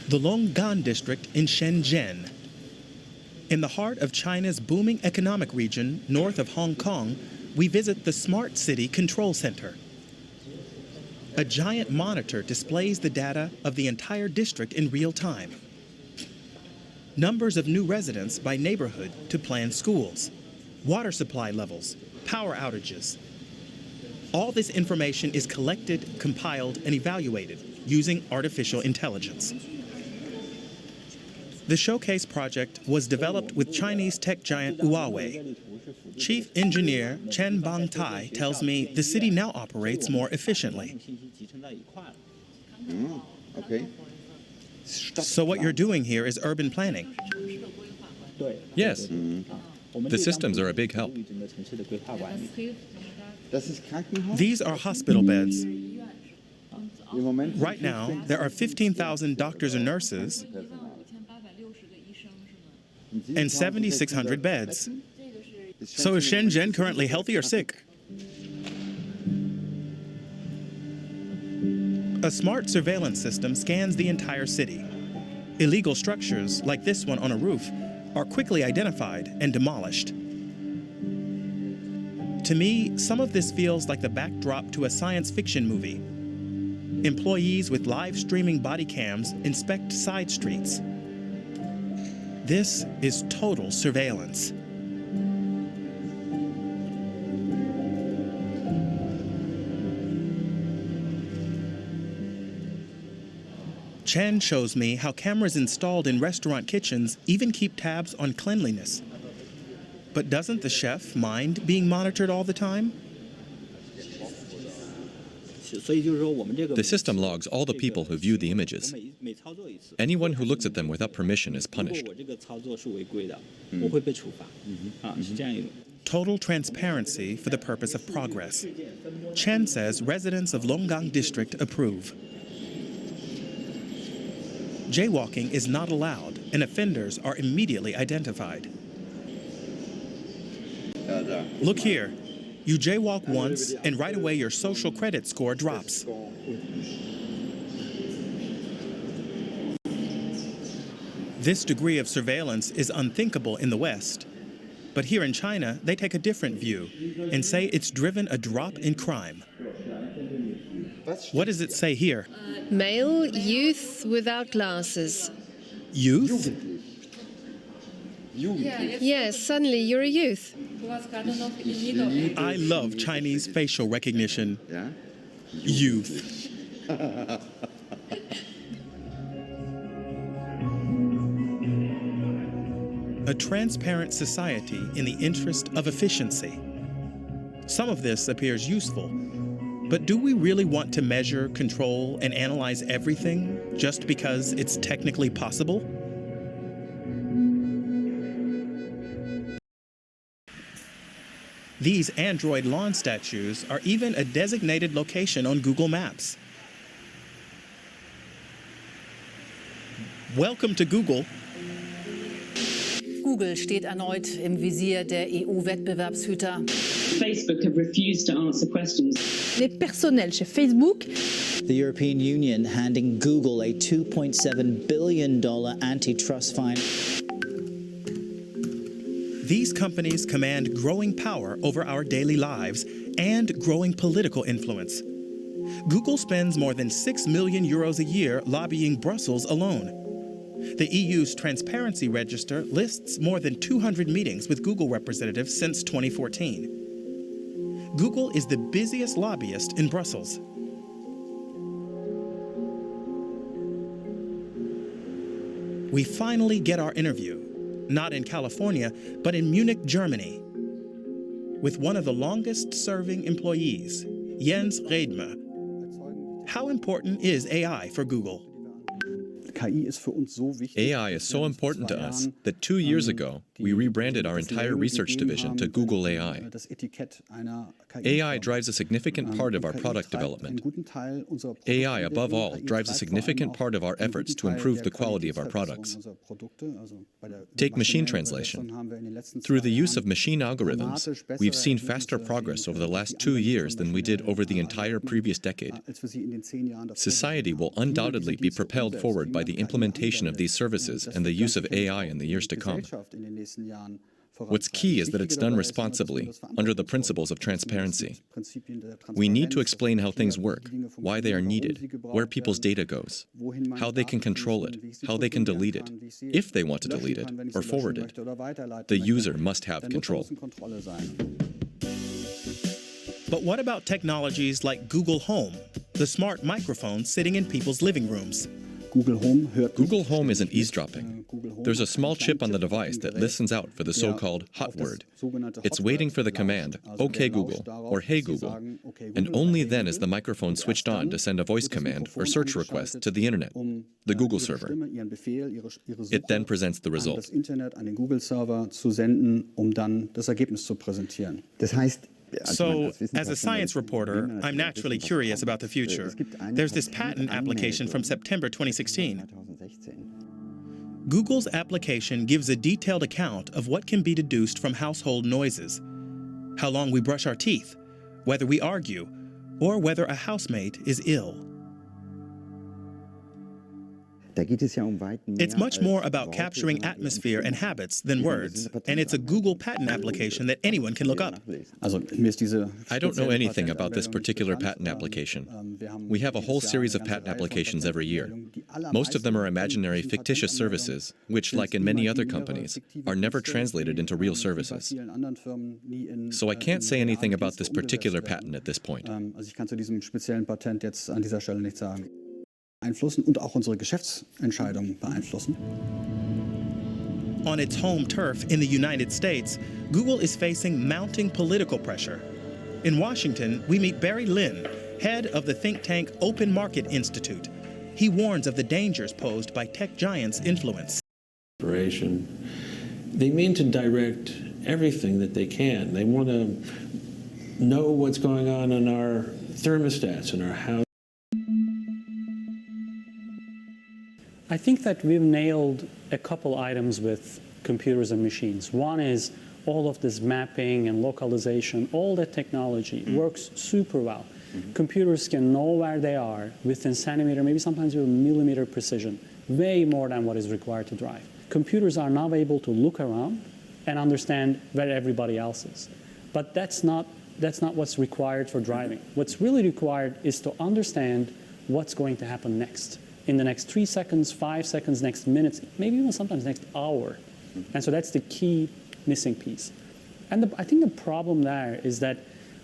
The Longgan district in Shenzhen. In the heart of China's booming economic region north of Hong Kong, we visit the Smart City Control Center. A giant monitor displays the data of the entire district in real time. Numbers of new residents by neighborhood to planned schools, water supply levels, power outages. All this information is collected, compiled, and evaluated using artificial intelligence. The Showcase project was developed with Chinese tech giant Huawei. Chief Engineer Chen Bangtai tells me the city now operates more efficiently. Okay. So what you're doing here is urban planning. Yes. The systems are a big help. These are hospital beds. Right now, there are 15,000 doctors and nurses and 7,600 beds. So is Shenzhen currently healthy or sick? A smart surveillance system scans the entire city. Illegal structures, like this one on a roof, are quickly identified and demolished. To me, some of this feels like the backdrop to a science fiction movie. Employees with live streaming body cams inspect side streets. This is total surveillance. Chen shows me how cameras installed in restaurant kitchens even keep tabs on cleanliness. But doesn't the chef mind being monitored all the time? The system logs all the people who view the images. Anyone who looks at them without permission is punished. Total transparency for the purpose of progress. Chen says residents of Longgang District approve. Jaywalking is not allowed, and offenders are immediately identified. Look here. You jaywalk once, and right away your social credit score drops. This degree of surveillance is unthinkable in the West. But here in China, they take a different view and say it's driven a drop in crime. What does it say here? Male youth without glasses. Youth? Yes, suddenly you're a youth. I love Chinese facial recognition. Youth. A transparent society in the interest of efficiency. Some of this appears useful, but do we really want to measure, control, and analyze everything just because it's technically possible? These Android lawn statues are even a designated location on Google Maps. Welcome to Google. Google steht erneut im Visier der EU-Wettbewerbshüter. Facebook have refused to answer questions. Les personnels chez Facebook. The European Union handing Google a $2.7 billion antitrust fine. These companies command growing power over our daily lives and growing political influence. Google spends more than 6 million euros a year lobbying Brussels alone. The EU's Transparency Register lists more than 200 meetings with Google representatives since 2014. Google is the busiest lobbyist in Brussels. We finally get our interview, not in California, but in Munich, Germany, with one of the longest-serving employees, Jens Redmer. How important is AI for Google? AI is so important to us that 2 years ago, we rebranded our entire research division to Google AI. AI drives a significant part of our product development. AI, above all, drives a significant part of our efforts to improve the quality of our products. Take machine translation. Through the use of machine algorithms, we've seen faster progress over the last 2 years than we did over the entire previous decade. Society will undoubtedly be propelled forward by the implementation of these services and the use of AI in the years to come. What's key is that it's done responsibly, under the principles of transparency. We need to explain how things work, why they are needed, where people's data goes, how they can control it, how they can delete it, if they want to delete it or forward it. The user must have control. But what about technologies like Google Home, the smart microphone sitting in people's living rooms? Google Home isn't eavesdropping. There's a small chip on the device that listens out for the so-called hot word. It's waiting for the command, OK Google, or Hey Google, and only then is the microphone switched on to send a voice command or search request to the internet, the Google server. It then presents the result. So, as a science reporter, I'm naturally curious about the future. There's this patent application from September 2016. Google's application gives a detailed account of what can be deduced from household noises, how long we brush our teeth, whether we argue, or whether a housemate is ill. It's much more about capturing atmosphere and habits than words, and it's a Google patent application that anyone can look up. I don't know anything about this particular patent application. We have a whole series of patent applications every year. Most of them are imaginary, fictitious services, which, like in many other companies, are never translated into real services. So I can't say anything about this particular patent at this point. Und auch unsere Geschäftsentscheidungen beeinflussen. On its home turf in the United States, Google is facing mounting political pressure. In Washington, we meet Barry Lin, head of the think tank Open Market Institute. He warns of the dangers posed by tech giants' influence. They mean to direct everything that they can. They want to know what's going on in our thermostats in our house. I think that we've nailed a couple items with computers and machines. One is all of this mapping and localization, all that technology works super well. Computers can know where they are within centimeter, maybe sometimes even millimeter precision, way more than what is required to drive. Computers are now able to look around and understand where everybody else is. But that's not what's required for driving. What's really required is to understand what's going to happen next, in the next 3 seconds, 5 seconds, next minutes, maybe even sometimes next hour. And so that's the key missing piece. And I think the problem there is that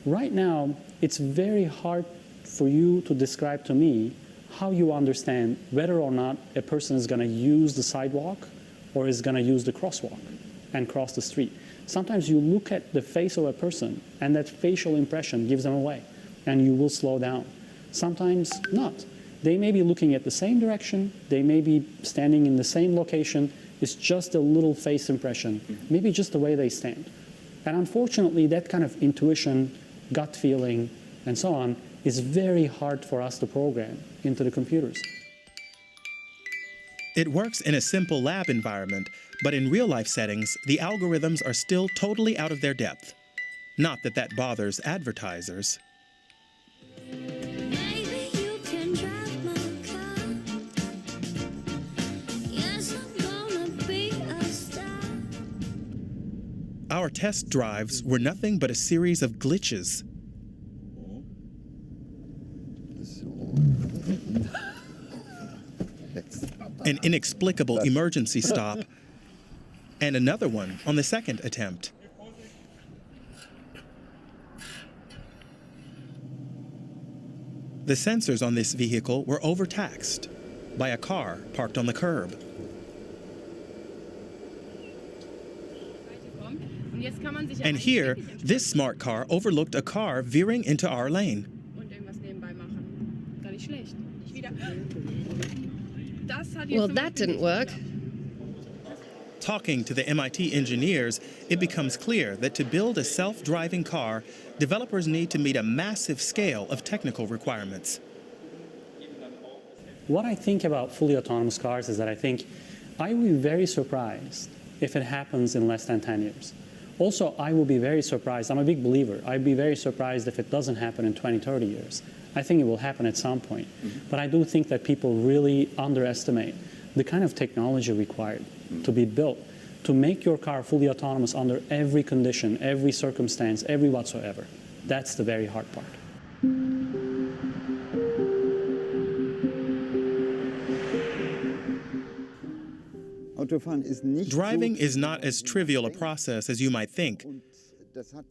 right now, it's very hard for you to describe to me how you understand whether or not a person is going to use the sidewalk or is going to use the crosswalk and cross the street. Sometimes you look at the face of a person and that facial impression gives them away and you will slow down. Sometimes not. They may be looking at the same direction, they may be standing in the same location, it's just a little face impression, maybe just the way they stand. And unfortunately, that kind of intuition, gut feeling, and so on, is very hard for us to program into the computers. It works in a simple lab environment, but in real-life settings, the algorithms are still totally out of their depth. Not that that bothers advertisers. Our test drives were nothing but a series of glitches. An inexplicable emergency stop, and another one on the second attempt. The sensors on this vehicle were overtaxed by a car parked on the curb. And here, this smart car overlooked a car veering into our lane. Well, that didn't work. Talking to the MIT engineers, it becomes clear that to build a self-driving car, developers need to meet a massive scale of technical requirements. What I think about fully autonomous cars is that I will be very surprised if it happens in less than 10 years. Also, I will be very surprised. I'm a big believer. I'd be very surprised if it doesn't happen in 20, 30 years. I think it will happen at some point. But I do think that people really underestimate the kind of technology required to be built to make your car fully autonomous under every condition, every circumstance, every whatsoever. That's the very hard part. Driving is not as trivial a process as you might think.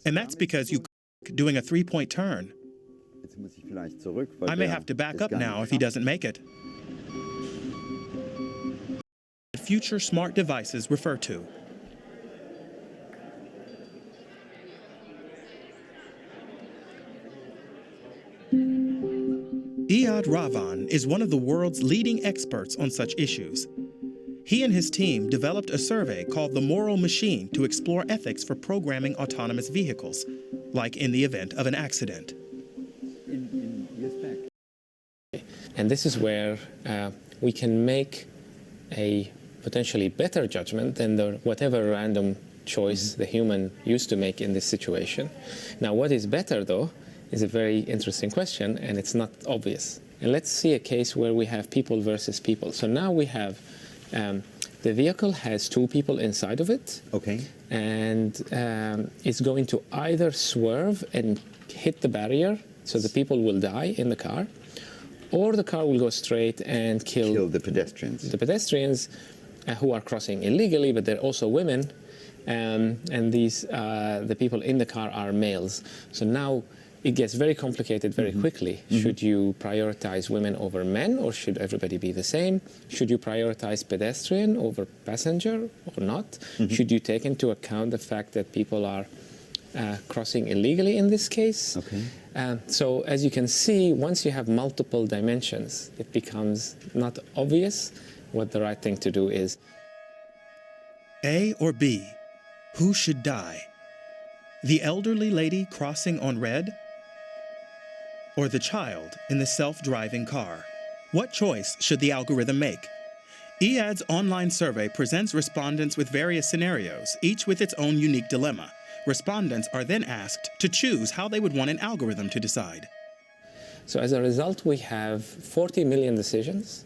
And that's because you doing a 3-point turn. I may have to back up now if he doesn't make it. Future smart devices refer to. Iyad Ravan is one of the world's leading experts on such issues. He and his team developed a survey called The Moral Machine to explore ethics for programming autonomous vehicles, like in the event of an accident. And this is where we can make a potentially better judgment than whatever random choice the human used to make in this situation. Now, what is better, though, is a very interesting question, and it's not obvious. And let's see a case where we have people versus people. So now we have the vehicle has 2 people inside of it. Okay. And it's going to either swerve and hit the barrier, so the people will die in the car, or the car will go straight and kill the pedestrians. The pedestrians who are crossing illegally, but they're also women, and these the people in the car are males. So now it gets very complicated very quickly. Should you prioritize women over men, or should everybody be the same? Should you prioritize pedestrian over passenger or not? Should you take into account the fact that people are crossing illegally in this case? Okay. So as you can see, once you have multiple dimensions, it becomes not obvious what the right thing to do is. A or B? Who should die? The elderly lady crossing on red? Or the child in the self-driving car? What choice should the algorithm make? Iyad's online survey presents respondents with various scenarios, each with its own unique dilemma. Respondents are then asked to choose how they would want an algorithm to decide. So as a result, we have 40 million decisions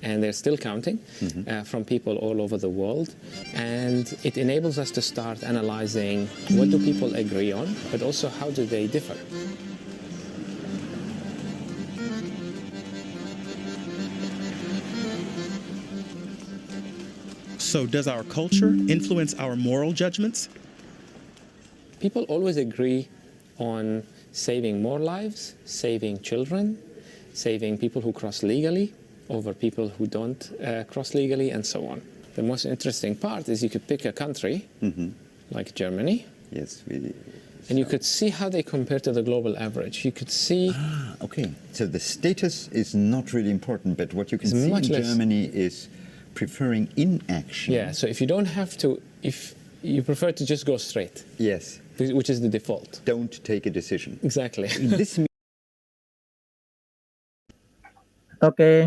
and they're still counting from people all over the world. And it enables us to start analyzing what do people agree on, but also how do they differ. So does our culture influence our moral judgments? People always agree on saving more lives, saving children, saving people who cross legally over people who don't cross legally, and so on. The most interesting part is you could pick a country like Germany. Yes, and you could see how they compare to the global average. You could see... okay. So the status is not really important, but what you can see in Germany is preferring inaction. Yeah, so if you don't have to, if you prefer to just go straight. Yes. Which is the default. Don't take a decision. Exactly. Oke,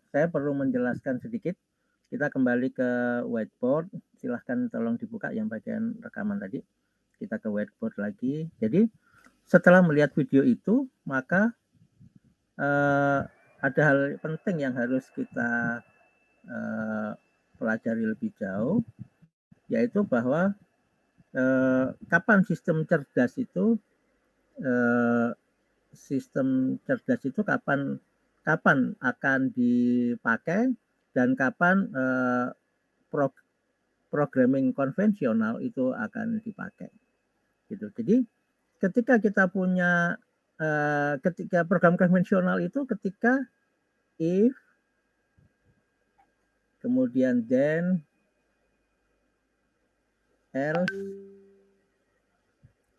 saya perlu menjelaskan sedikit. Kita kembali ke whiteboard. Silahkan tolong dibuka yang bagian rekaman tadi. Kita ke whiteboard lagi. Jadi setelah melihat video itu, maka ada hal penting yang harus kita pelajari lebih jauh, yaitu bahwa kapan sistem cerdas itu kapan akan dipakai dan kapan programming konvensional itu akan dipakai, gitu. Jadi ketika kita punya ketika program konvensional itu ketika if, kemudian then, else,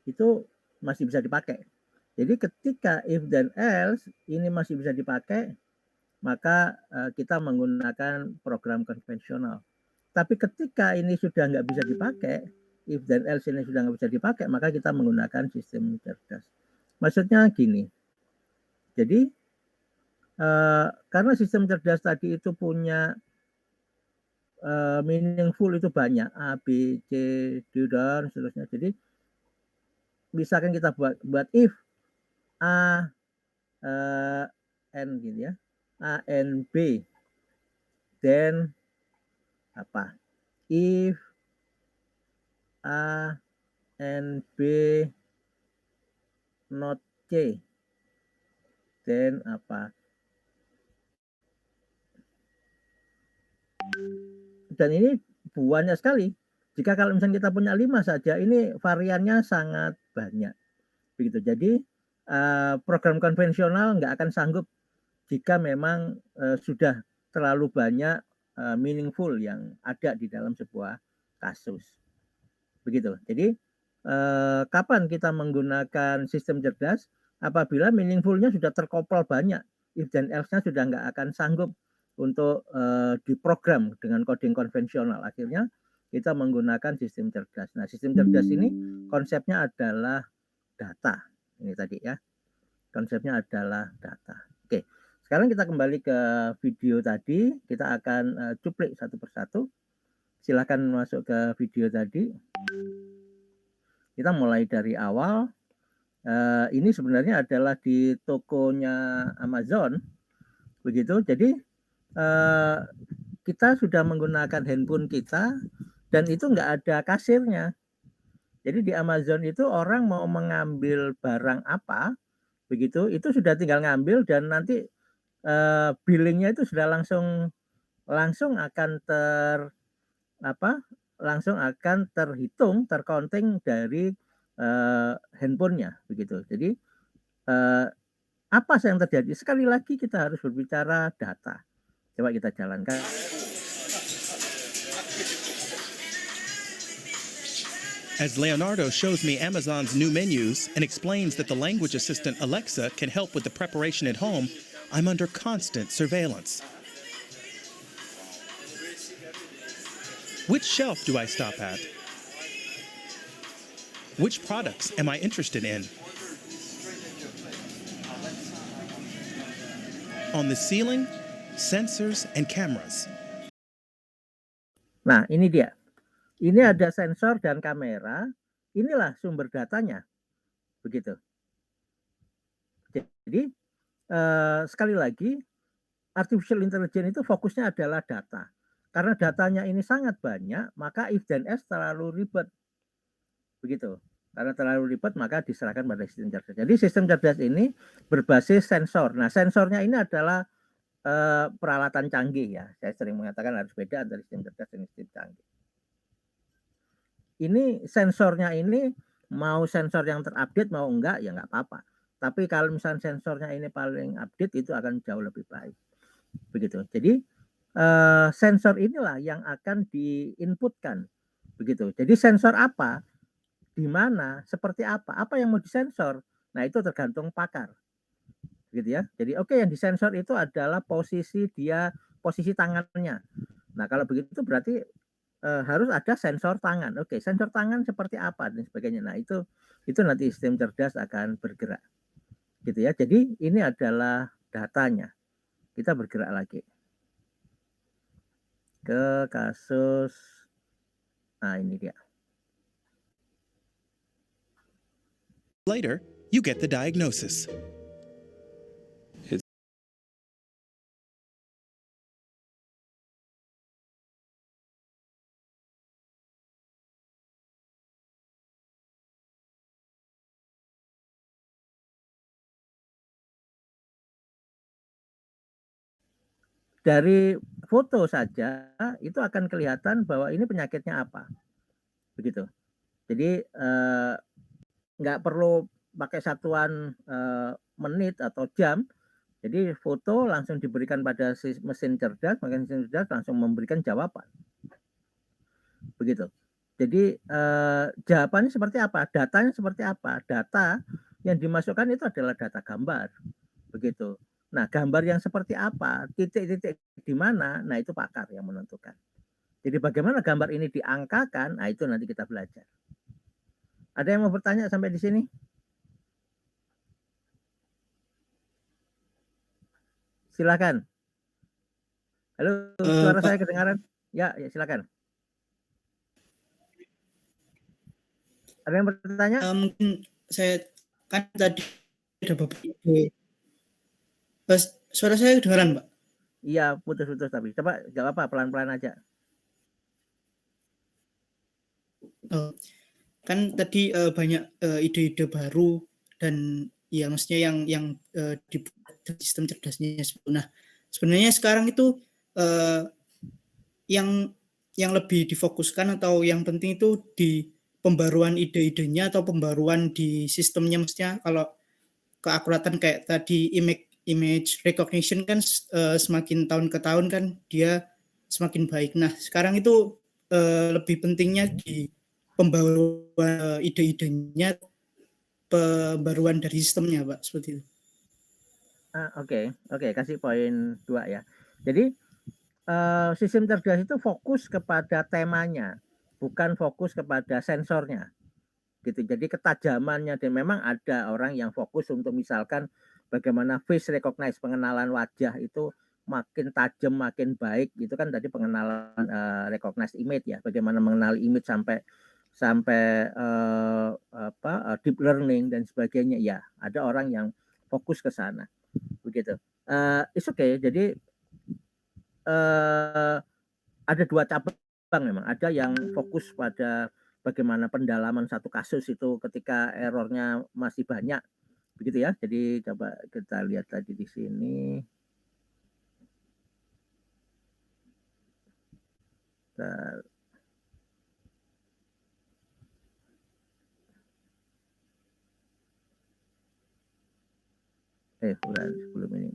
itu masih bisa dipakai. Jadi ketika if dan else ini masih bisa dipakai, maka kita menggunakan program konvensional. Tapi ketika ini sudah nggak bisa dipakai, if dan else ini sudah nggak bisa dipakai, maka kita menggunakan sistem cerdas. Maksudnya gini, jadi karena sistem cerdas tadi itu punya meaningful itu banyak, A, B, C, D, dan seterusnya. Jadi misalkan kita buat if A, N gitu ya, A, N, B, then apa? If A, N, B, not C, then apa? Dan ini banyak sekali. Jika kalau misalnya kita punya 5 saja, ini variannya sangat banyak. Begitu. Jadi program konvensional nggak akan sanggup jika memang sudah terlalu banyak meaningful yang ada di dalam sebuah kasus. Begitu. Jadi kapan kita menggunakan sistem cerdas? Apabila meaningfulnya sudah terkopol banyak, if dan else-nya sudah nggak akan sanggup untuk diprogram dengan coding konvensional. Akhirnya kita menggunakan sistem cerdas. Nah, sistem cerdas ini konsepnya adalah data. Ini tadi ya, konsepnya adalah data. Oke, sekarang kita kembali ke video tadi. Kita akan cuplik satu persatu. Silahkan masuk ke video tadi. Kita mulai dari awal. Ini sebenarnya adalah di tokonya Amazon. Begitu, jadi kita sudah menggunakan handphone kita dan itu nggak ada kasirnya. Jadi di Amazon itu orang mau mengambil barang apa, begitu, itu sudah tinggal ngambil dan nanti billingnya itu sudah langsung akan terhitung, tercounting dari handphonenya, begitu. Jadi apa yang terjadi? Sekali lagi kita harus berbicara data. Coba kita jalankan. As Leonardo shows me Amazon's new menus and explains that the language assistant Alexa can help with the preparation at home, I'm under constant surveillance. Which shelf do I stop at? Which products am I interested in? On the ceiling, sensors and cameras. Nah, ini dia. Ini ada sensor dan kamera. Inilah sumber datanya. Begitu. Jadi sekali lagi, artificial intelligence itu fokusnya adalah data. Karena datanya ini sangat banyak, maka if dan else terlalu ribet. Begitu. Karena terlalu ribet, maka diserahkan pada sistem cerdas. Jadi sistem cerdas ini berbasis sensor. Nah, sensornya ini adalah peralatan canggih ya. Saya sering mengatakan harus beda antara sistem cerdas dan sistem canggih. Ini sensornya ini mau sensor yang terupdate mau enggak ya enggak apa-apa. Tapi kalau misalnya sensornya ini paling update itu akan jauh lebih baik. Begitu. Jadi sensor inilah yang akan diinputkan. Begitu. Jadi sensor apa? Di mana? Seperti apa? Apa yang mau disensor? Nah, itu tergantung pakar. Gitu ya. Jadi oke, yang disensor itu adalah posisi tangannya. Nah, kalau begitu berarti harus ada sensor tangan. Oke, sensor tangan seperti apa dan sebagainya. Nah, itu nanti sistem cerdas akan bergerak. Gitu ya. Jadi ini adalah datanya. Kita bergerak lagi ke kasus. Nah, ini dia. Later, you get the diagnosis. Dari foto saja itu akan kelihatan bahwa ini penyakitnya apa. Begitu. Jadi nggak perlu pakai satuan menit atau jam. Jadi foto langsung diberikan pada mesin cerdas, maka mesin cerdas langsung memberikan jawaban. Begitu. Jadi jawabannya seperti apa? Datanya seperti apa? Data yang dimasukkan itu adalah data gambar. Begitu. Nah, gambar yang seperti apa? Titik-titik di mana? Nah, itu pakar yang menentukan. Jadi bagaimana gambar ini diangkakan? Nah, itu nanti kita belajar. Ada yang mau bertanya sampai di sini? Silakan. Halo, suara saya kedengaran? Ya, silakan. Ada yang bertanya? Mungkin saya kan tadi ada beberapa suara saya kedengaran, Pak? Iya, putus-putus tapi. Coba jawab apa, pelan-pelan aja. Kan tadi banyak ide-ide baru dan ya maksudnya yang dibuat sistem cerdasnya. Nah, sebenarnya sekarang itu yang lebih difokuskan atau yang penting itu di pembaruan ide-idenya atau pembaruan di sistemnya, maksudnya kalau keakuratan kayak tadi image recognition kan semakin tahun ke tahun kan dia semakin baik. Nah, sekarang itu lebih pentingnya di pembaruan ide-idenya, pembaruan dari sistemnya, Pak, seperti itu. Oke, kasih poin 2 ya. Jadi sistem cerdas itu fokus kepada temanya, bukan fokus kepada sensornya. Gitu. Jadi ketajamannya, dan memang ada orang yang fokus untuk misalkan bagaimana face recognize, pengenalan wajah itu makin tajam, makin baik. Itu kan tadi pengenalan recognize image ya, bagaimana mengenali image sampai deep learning dan sebagainya. Ya, ada orang yang fokus ke sana. Begitu. It's okay. Jadi ada 2 cabang memang. Ada yang fokus pada bagaimana pendalaman satu kasus itu ketika errornya masih banyak. Begitu ya. Jadi coba kita lihat tadi di sini. Udah sebelum ini.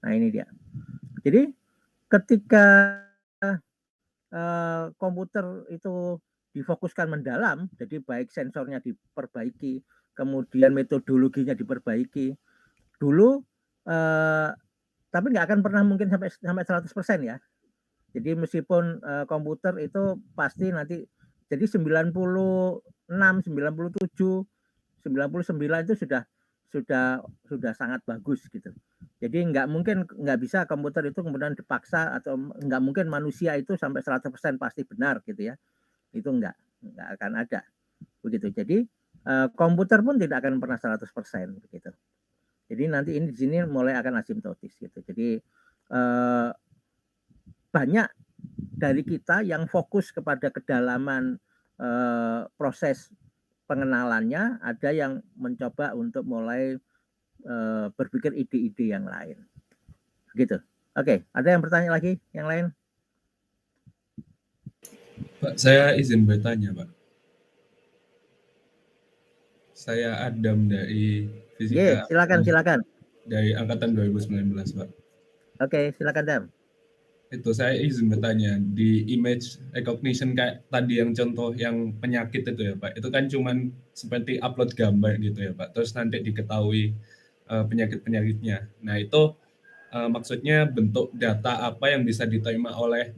Nah, ini dia. Jadi ketika komputer itu difokuskan mendalam, jadi baik sensornya diperbaiki, kemudian metodologinya diperbaiki. Dulu tapi nggak akan pernah mungkin sampai 100% ya. Jadi meskipun komputer itu pasti nanti jadi 96, 97, 99 itu sudah sangat bagus gitu. Jadi nggak bisa komputer itu kemudian dipaksa, atau nggak mungkin manusia itu sampai 100% pasti benar gitu ya. Itu nggak akan ada begitu. Jadi komputer pun tidak akan pernah 100% begitu. Jadi nanti ini di sini mulai akan asimptotis gitu. Jadi banyak dari kita yang fokus kepada kedalaman proses pengenalannya, ada yang mencoba untuk mulai berpikir ide-ide yang lain. Begitu. Oke, ada yang bertanya lagi yang lain? Pak, saya izin bertanya, Pak. Saya Adam dari Fisika. Silakan. Dari angkatan 2019, Pak. Oke, silakan Dam. Itu saya izin bertanya, di image recognition kayak tadi yang contoh yang penyakit itu ya Pak, itu kan cuman seperti upload gambar gitu ya Pak, terus nanti diketahui penyakit-penyakitnya. Nah itu maksudnya bentuk data apa yang bisa diterima oleh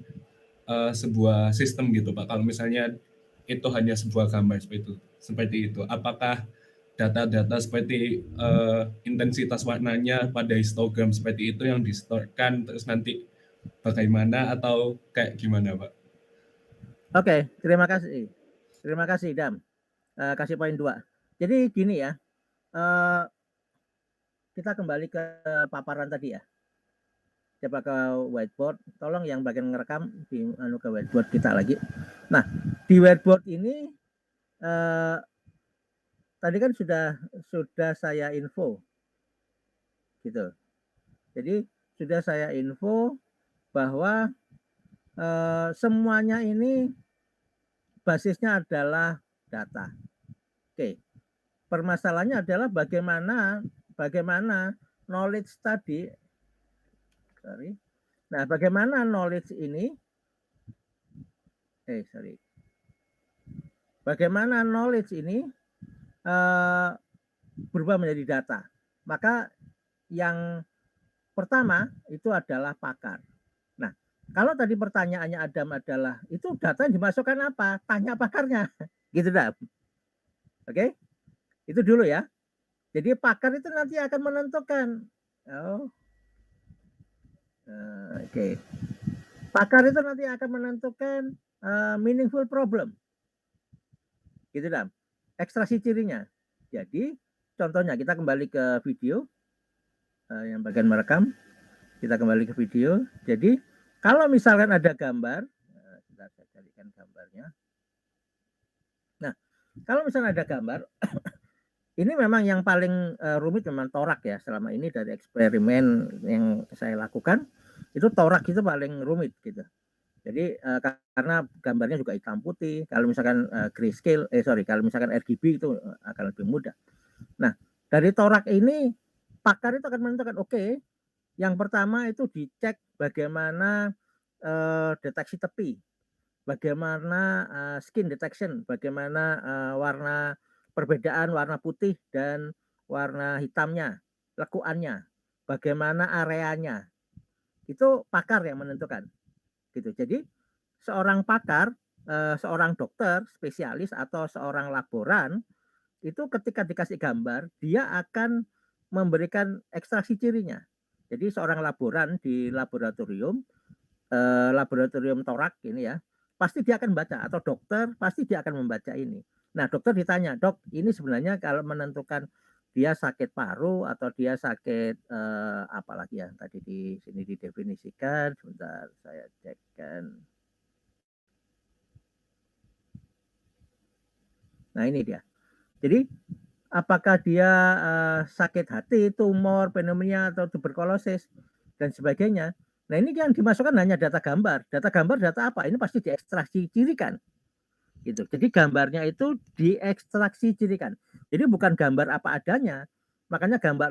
sebuah sistem gitu Pak, kalau misalnya itu hanya sebuah gambar seperti itu. Apakah data-data seperti intensitas warnanya pada histogram seperti itu yang distorkan terus nanti bagaimana, atau kayak gimana Pak? Oke, terima kasih. Terima kasih Dam. Kasih poin 2. Jadi gini ya, kita kembali ke paparan tadi ya. Coba ke whiteboard, tolong yang bagian ngerekam di ke whiteboard kita lagi. Nah, di whiteboard ini tadi kan sudah saya info gitu. Jadi sudah saya info bahwa semuanya ini basisnya adalah data. Oke. Permasalahannya adalah bagaimana knowledge tadi. Nah, bagaimana knowledge ini bagaimana knowledge ini berubah menjadi data. Maka yang pertama itu adalah pakar. Nah, kalau tadi pertanyaannya Adam adalah itu data yang dimasukkan apa? Tanya pakarnya. Gitu dah. Oke? Itu dulu ya. Jadi pakar itu nanti akan menentukan. Oke. Pakar itu nanti akan menentukan meaningful problem. Gitu dah. Ekstraksi cirinya. Jadi contohnya kita kembali ke video yang bagian merekam. Kita kembali ke video. Jadi kalau misalkan ada gambar, sebentar saya carikan gambarnya. Nah, kalau misalnya ada gambar, ini memang yang paling rumit memang torak ya. Selama ini dari eksperimen yang saya lakukan, itu torak itu paling rumit gitu. Jadi karena gambarnya juga hitam putih. Kalau misalkan grayscale, kalau misalkan RGB itu akan lebih mudah. Nah, dari torak ini pakar itu akan menentukan, oke, yang pertama itu dicek bagaimana deteksi tepi, bagaimana skin detection, bagaimana perbedaan warna putih dan warna hitamnya, lekuannya, bagaimana areanya. Itu pakar yang menentukan. Gitu. Jadi seorang pakar, seorang dokter spesialis atau seorang laboran itu ketika dikasih gambar dia akan memberikan ekstraksi cirinya. Jadi seorang laboran di laboratorium torak ini ya, pasti dia akan baca, atau dokter pasti dia akan membaca ini. Nah, dokter ditanya, "Dok, ini sebenarnya kalau menentukan dia sakit paru atau dia sakit apalagi ya tadi di sini didefinisikan, sebentar saya cekkan." Nah, ini dia. Jadi apakah dia sakit hati, tumor, pneumonia atau tuberkulosis dan sebagainya. Nah, ini yang dimasukkan hanya data gambar. Data gambar data apa? Ini pasti diekstraksi cirikan. Gitu. Jadi gambarnya itu diekstraksi cirikan. Jadi bukan gambar apa adanya. Makanya gambar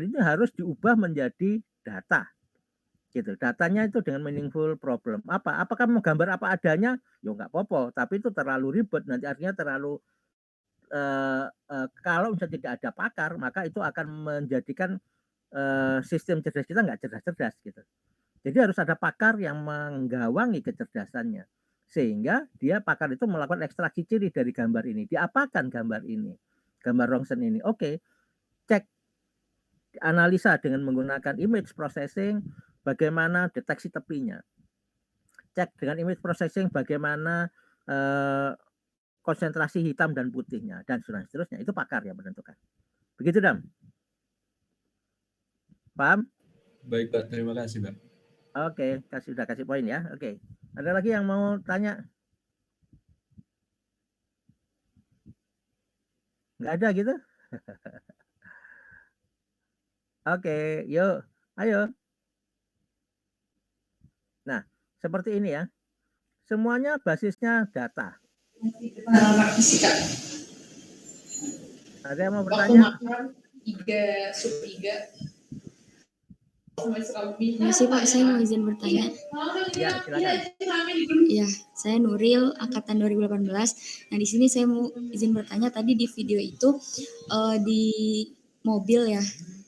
ini harus diubah menjadi data. Gitu. Datanya itu dengan meaningful problem. Apakah mau gambar apa adanya? Ya nggak apa-apa, tapi itu terlalu ribet, nanti artinya terlalu kalau misalnya tidak ada pakar, maka itu akan menjadikan sistem cerdas kita nggak cerdas-cerdas gitu. Jadi harus ada pakar yang menggawangi kecerdasannya, sehingga pakar itu melakukan ekstraksi ciri dari gambar ini. Diapakan gambar ini? Gambar Rongsen ini. Oke, cek analisa dengan menggunakan image processing bagaimana deteksi tepinya, cek dengan image processing bagaimana konsentrasi hitam dan putihnya, dan seterusnya. Itu pakar yang menentukan. Begitu, Dam? Paham? Baik, Pak. Terima kasih, Pak. Oke, sudah kasih poin ya. Oke. Ada lagi yang mau tanya? Nggak ada gitu? Oke, yuk. Ayo. Nah, seperti ini ya. Semuanya basisnya data. Ada yang mau bertanya? Masih Pak, saya mau izin bertanya. Ya, silakan. Ya, saya Nuril, angkatan 2018. Nah, di sini saya mau izin bertanya, tadi di video itu di mobil ya.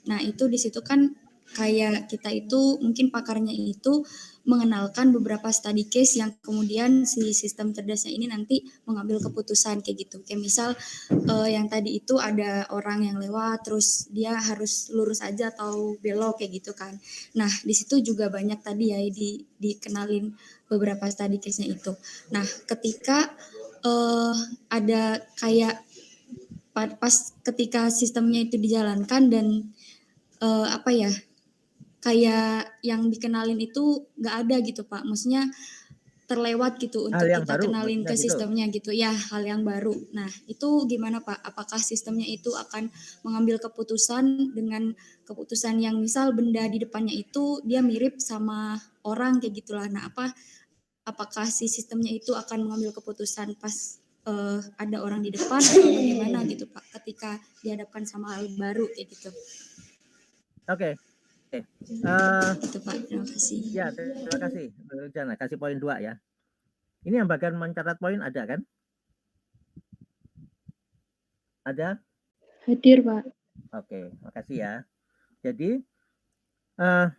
Nah, itu di situ kan kayak kita itu mungkin pakarnya itu mengenalkan beberapa study case yang kemudian si sistem cerdasnya ini nanti mengambil keputusan kayak gitu. Kayak misal yang tadi itu ada orang yang lewat terus dia harus lurus aja atau belok kayak gitu kan. Nah, di situ juga banyak tadi ya dikenalin beberapa study case-nya itu. Nah, ketika ada kayak pas ketika sistemnya itu dijalankan dan apa ya, kayak yang dikenalin itu nggak ada gitu Pak, maksudnya terlewat gitu untuk kita baru, kenalin ke gitu. sistemnya gitu ya, hal yang baru. Nah itu gimana Pak, apakah sistemnya itu akan mengambil keputusan dengan keputusan yang misal benda di depannya itu dia mirip sama orang kayak gitulah. Nah apakah si sistemnya itu akan mengambil keputusan pas ada orang di depan atau bagaimana gitu Pak, ketika dihadapkan sama hal baru kayak gitu. Oke. Itu Pak, terima kasih. Ya, terima kasih. Jana, kasih poin 2 ya. Ini yang bagian mencatat poin ada kan? Ada? Hadir Pak. Oke, makasih ya. Jadi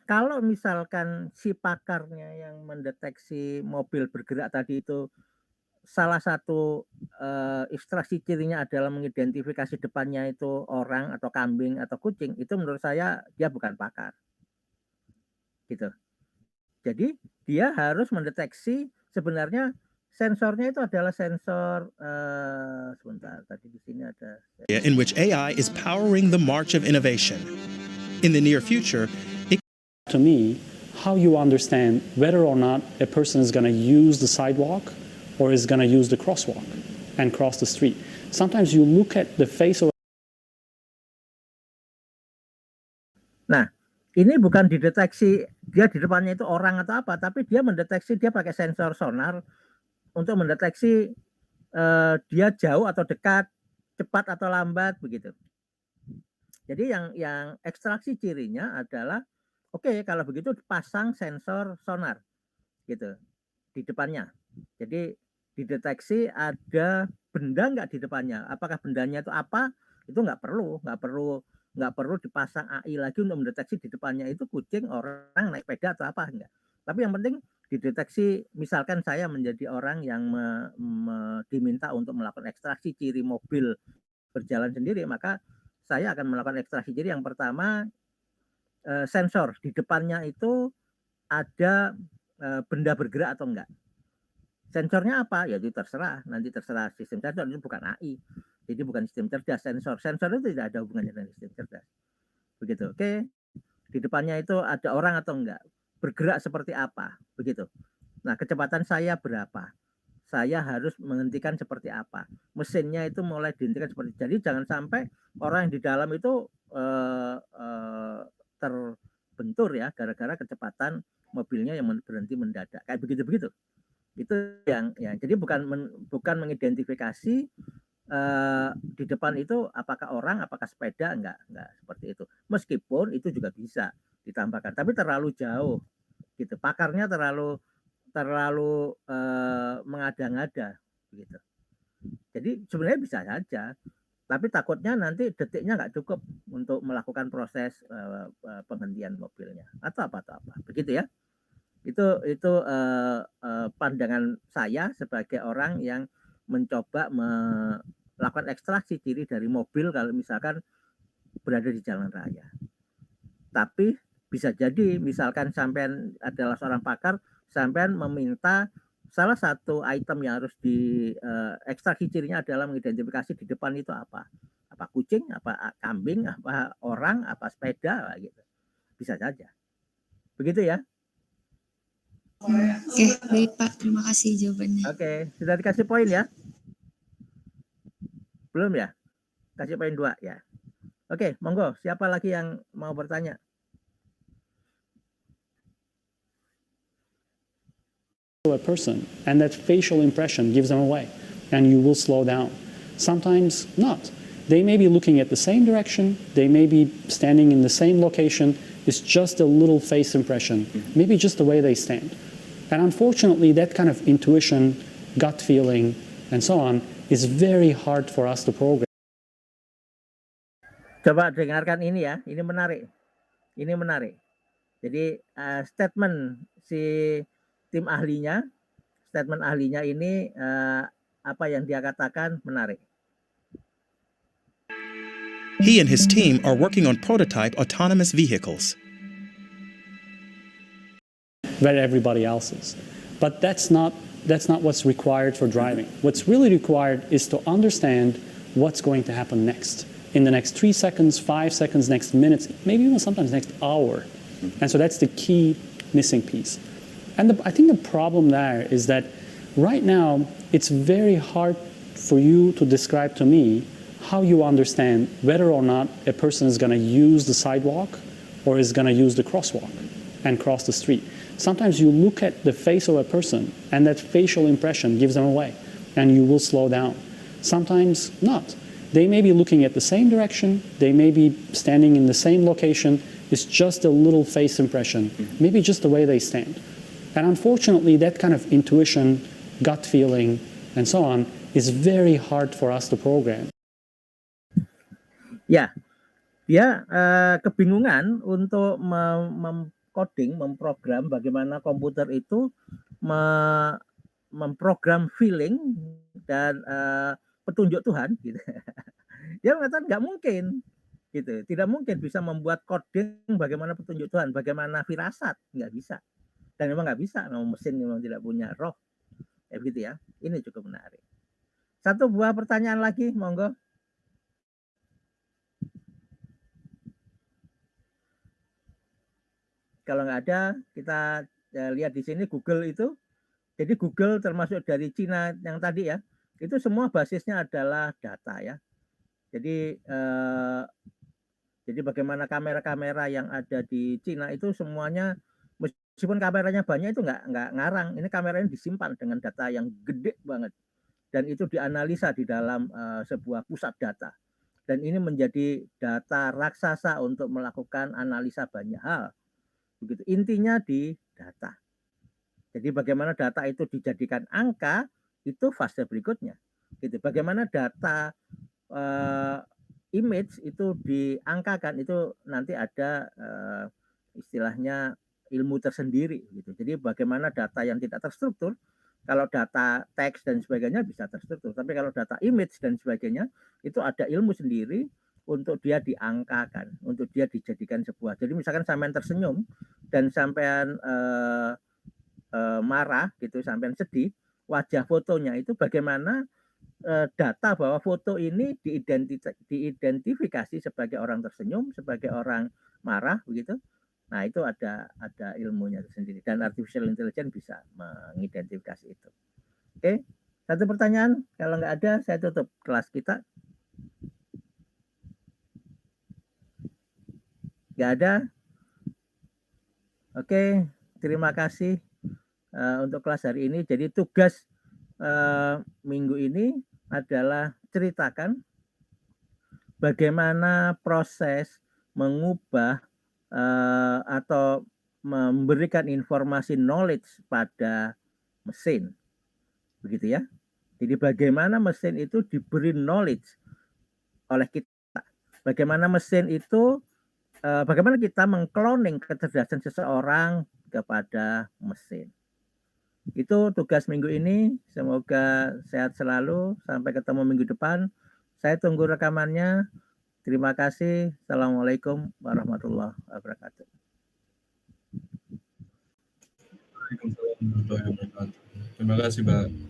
kalau misalkan si pakarnya yang mendeteksi mobil bergerak tadi itu salah satu ekstraksi cirinya adalah mengidentifikasi depannya itu orang atau kambing atau kucing, itu menurut saya dia bukan pakar. Gitu. Jadi dia harus mendeteksi sebenarnya sensornya itu adalah sensor sebentar tadi di sini ada in which AI is powering the march of innovation. In the near future, to me, how you understand whether or not a person is going to use the sidewalk or is going to use the crosswalk and cross the street. Sometimes you look at the face of. Nah, ini bukan dideteksi dia di depannya itu orang atau apa, tapi dia mendeteksi, dia pakai sensor sonar untuk mendeteksi dia jauh atau dekat, cepat atau lambat begitu. Jadi yang ekstraksi cirinya adalah oke, kalau begitu pasang sensor sonar gitu di depannya. Jadi dideteksi ada benda nggak di depannya. Apakah bendanya itu apa? Itu nggak perlu dipasang AI lagi untuk mendeteksi di depannya itu kucing, orang, naik sepeda atau apa enggak. Tapi yang penting dideteksi, misalkan saya menjadi orang yang diminta untuk melakukan ekstraksi ciri mobil berjalan sendiri, maka saya akan melakukan ekstraksi ciri yang pertama sensor di depannya itu ada benda bergerak atau enggak. Sensornya apa? Ya itu terserah, nanti terserah sistem cerdas, itu bukan AI. Jadi bukan sistem cerdas, sensor itu tidak ada hubungannya dengan sistem cerdas. Begitu, oke. Di depannya itu ada orang atau enggak, bergerak seperti apa, begitu. Nah, kecepatan saya berapa? Saya harus menghentikan seperti apa? Mesinnya itu mulai dihentikan seperti. Jadi jangan sampai orang yang di dalam itu terbentur ya gara-gara kecepatan mobilnya yang berhenti mendadak. Kayak begitu-begitu. Itu yang ya. Jadi bukan mengidentifikasi di depan itu apakah orang, apakah sepeda, enggak seperti itu. Meskipun itu juga bisa ditambahkan, tapi terlalu jauh gitu. Pakarnya terlalu mengada-ngada gitu. Jadi sebenarnya bisa saja, tapi takutnya nanti detiknya nggak cukup untuk melakukan proses penghentian mobilnya atau apa. Begitu ya. Itu pandangan saya sebagai orang yang mencoba melakukan ekstraksi ciri dari mobil. Kalau misalkan berada di jalan raya. Tapi bisa jadi misalkan sampean adalah seorang pakar, sampean meminta salah satu item yang harus ekstraksi cirinya adalah mengidentifikasi di depan itu apa kucing, apa kambing, apa orang, apa sepeda gitu. Bisa saja. Begitu ya. Oke, baik Pak. Terima kasih jawabannya. Oke, sudah dikasih poin ya? Belum ya? Kasih poin 2 ya. Oke, monggo. Siapa lagi yang mau bertanya? A person, and that facial impression gives them away, and you will slow down. Sometimes not. They may be looking at the same direction, they may be standing in the same location, it's just a little face impression, maybe just the way they stand. And unfortunately, that kind of intuition, gut feeling, and so on, is very hard for us to program. Coba dengarkan ini ya, ini menarik. Ini menarik. Jadi statement si tim ahlinya, statement ahlinya ini apa yang dia katakan menarik. He and his team are working on prototype autonomous vehicles. Where everybody else is. But that's not what's required for driving. What's really required is to understand what's going to happen next. In the next 3 seconds, 5 seconds, next minutes, maybe even sometimes next hour. And so that's the key missing piece. And I think the problem there is that right now it's very hard for you to describe to me how you understand whether or not a person is going to use the sidewalk or is going to use the crosswalk and cross the street. Sometimes you look at the face of a person and that facial impression gives them away and you will slow down. Sometimes not. They may be looking at the same direction, they may be standing in the same location, it's just a little face impression, maybe just the way they stand. And unfortunately, that kind of intuition, gut feeling, and so on is very hard for us to program. Ya, dia kebingungan untuk memcoding, memprogram bagaimana komputer itu memprogram feeling dan petunjuk Tuhan. Gitu. Dia mengatakan nggak mungkin, gitu. Tidak mungkin bisa membuat coding bagaimana petunjuk Tuhan, bagaimana firasat, nggak bisa. Dan memang nggak bisa, memang mesin memang tidak punya roh. Ya begitu ya. Ini cukup menarik. Satu buah pertanyaan lagi, monggo. Kalau nggak ada, kita lihat di sini Google itu. Jadi Google termasuk dari Cina yang tadi ya, itu semua basisnya adalah data ya. Jadi bagaimana kamera-kamera yang ada di Cina itu semuanya, meskipun kameranya banyak itu nggak ngarang. Ini kameranya disimpan dengan data yang gede banget. Dan itu dianalisa di dalam sebuah pusat data. Dan ini menjadi data raksasa untuk melakukan analisa banyak hal. Begitu. Intinya di data. Jadi bagaimana data itu dijadikan angka, itu fase berikutnya. Gitu. Bagaimana data image itu diangkakan, itu nanti ada istilahnya ilmu tersendiri. Gitu. Jadi bagaimana data yang tidak terstruktur, kalau data teks dan sebagainya bisa terstruktur. Tapi kalau data image dan sebagainya, itu ada ilmu sendiri untuk dia diangkakan, untuk dia dijadikan sebuah. Jadi misalkan sampean tersenyum dan sampean marah gitu, sampean sedih, wajah fotonya itu bagaimana data bahwa foto ini diidentifikasi sebagai orang tersenyum, sebagai orang marah begitu. Nah, itu ada ilmunya sendiri dan artificial intelligence bisa mengidentifikasi itu. Oke, satu pertanyaan, kalau nggak ada saya tutup kelas kita. Nggak ada? Oke, terima kasih untuk kelas hari ini. Jadi tugas minggu ini adalah ceritakan bagaimana proses mengubah atau memberikan informasi knowledge pada mesin. Begitu ya. Jadi bagaimana mesin itu diberi knowledge oleh kita. Bagaimana mesin itu bagaimana kita mengcloning kecerdasan seseorang kepada mesin. Itu tugas minggu ini. Semoga sehat selalu. Sampai ketemu minggu depan. Saya tunggu rekamannya. Terima kasih. Assalamualaikum warahmatullahi wabarakatuh. Waalaikumsalam warahmatullahi wabarakatuh. Terima kasih, Pak.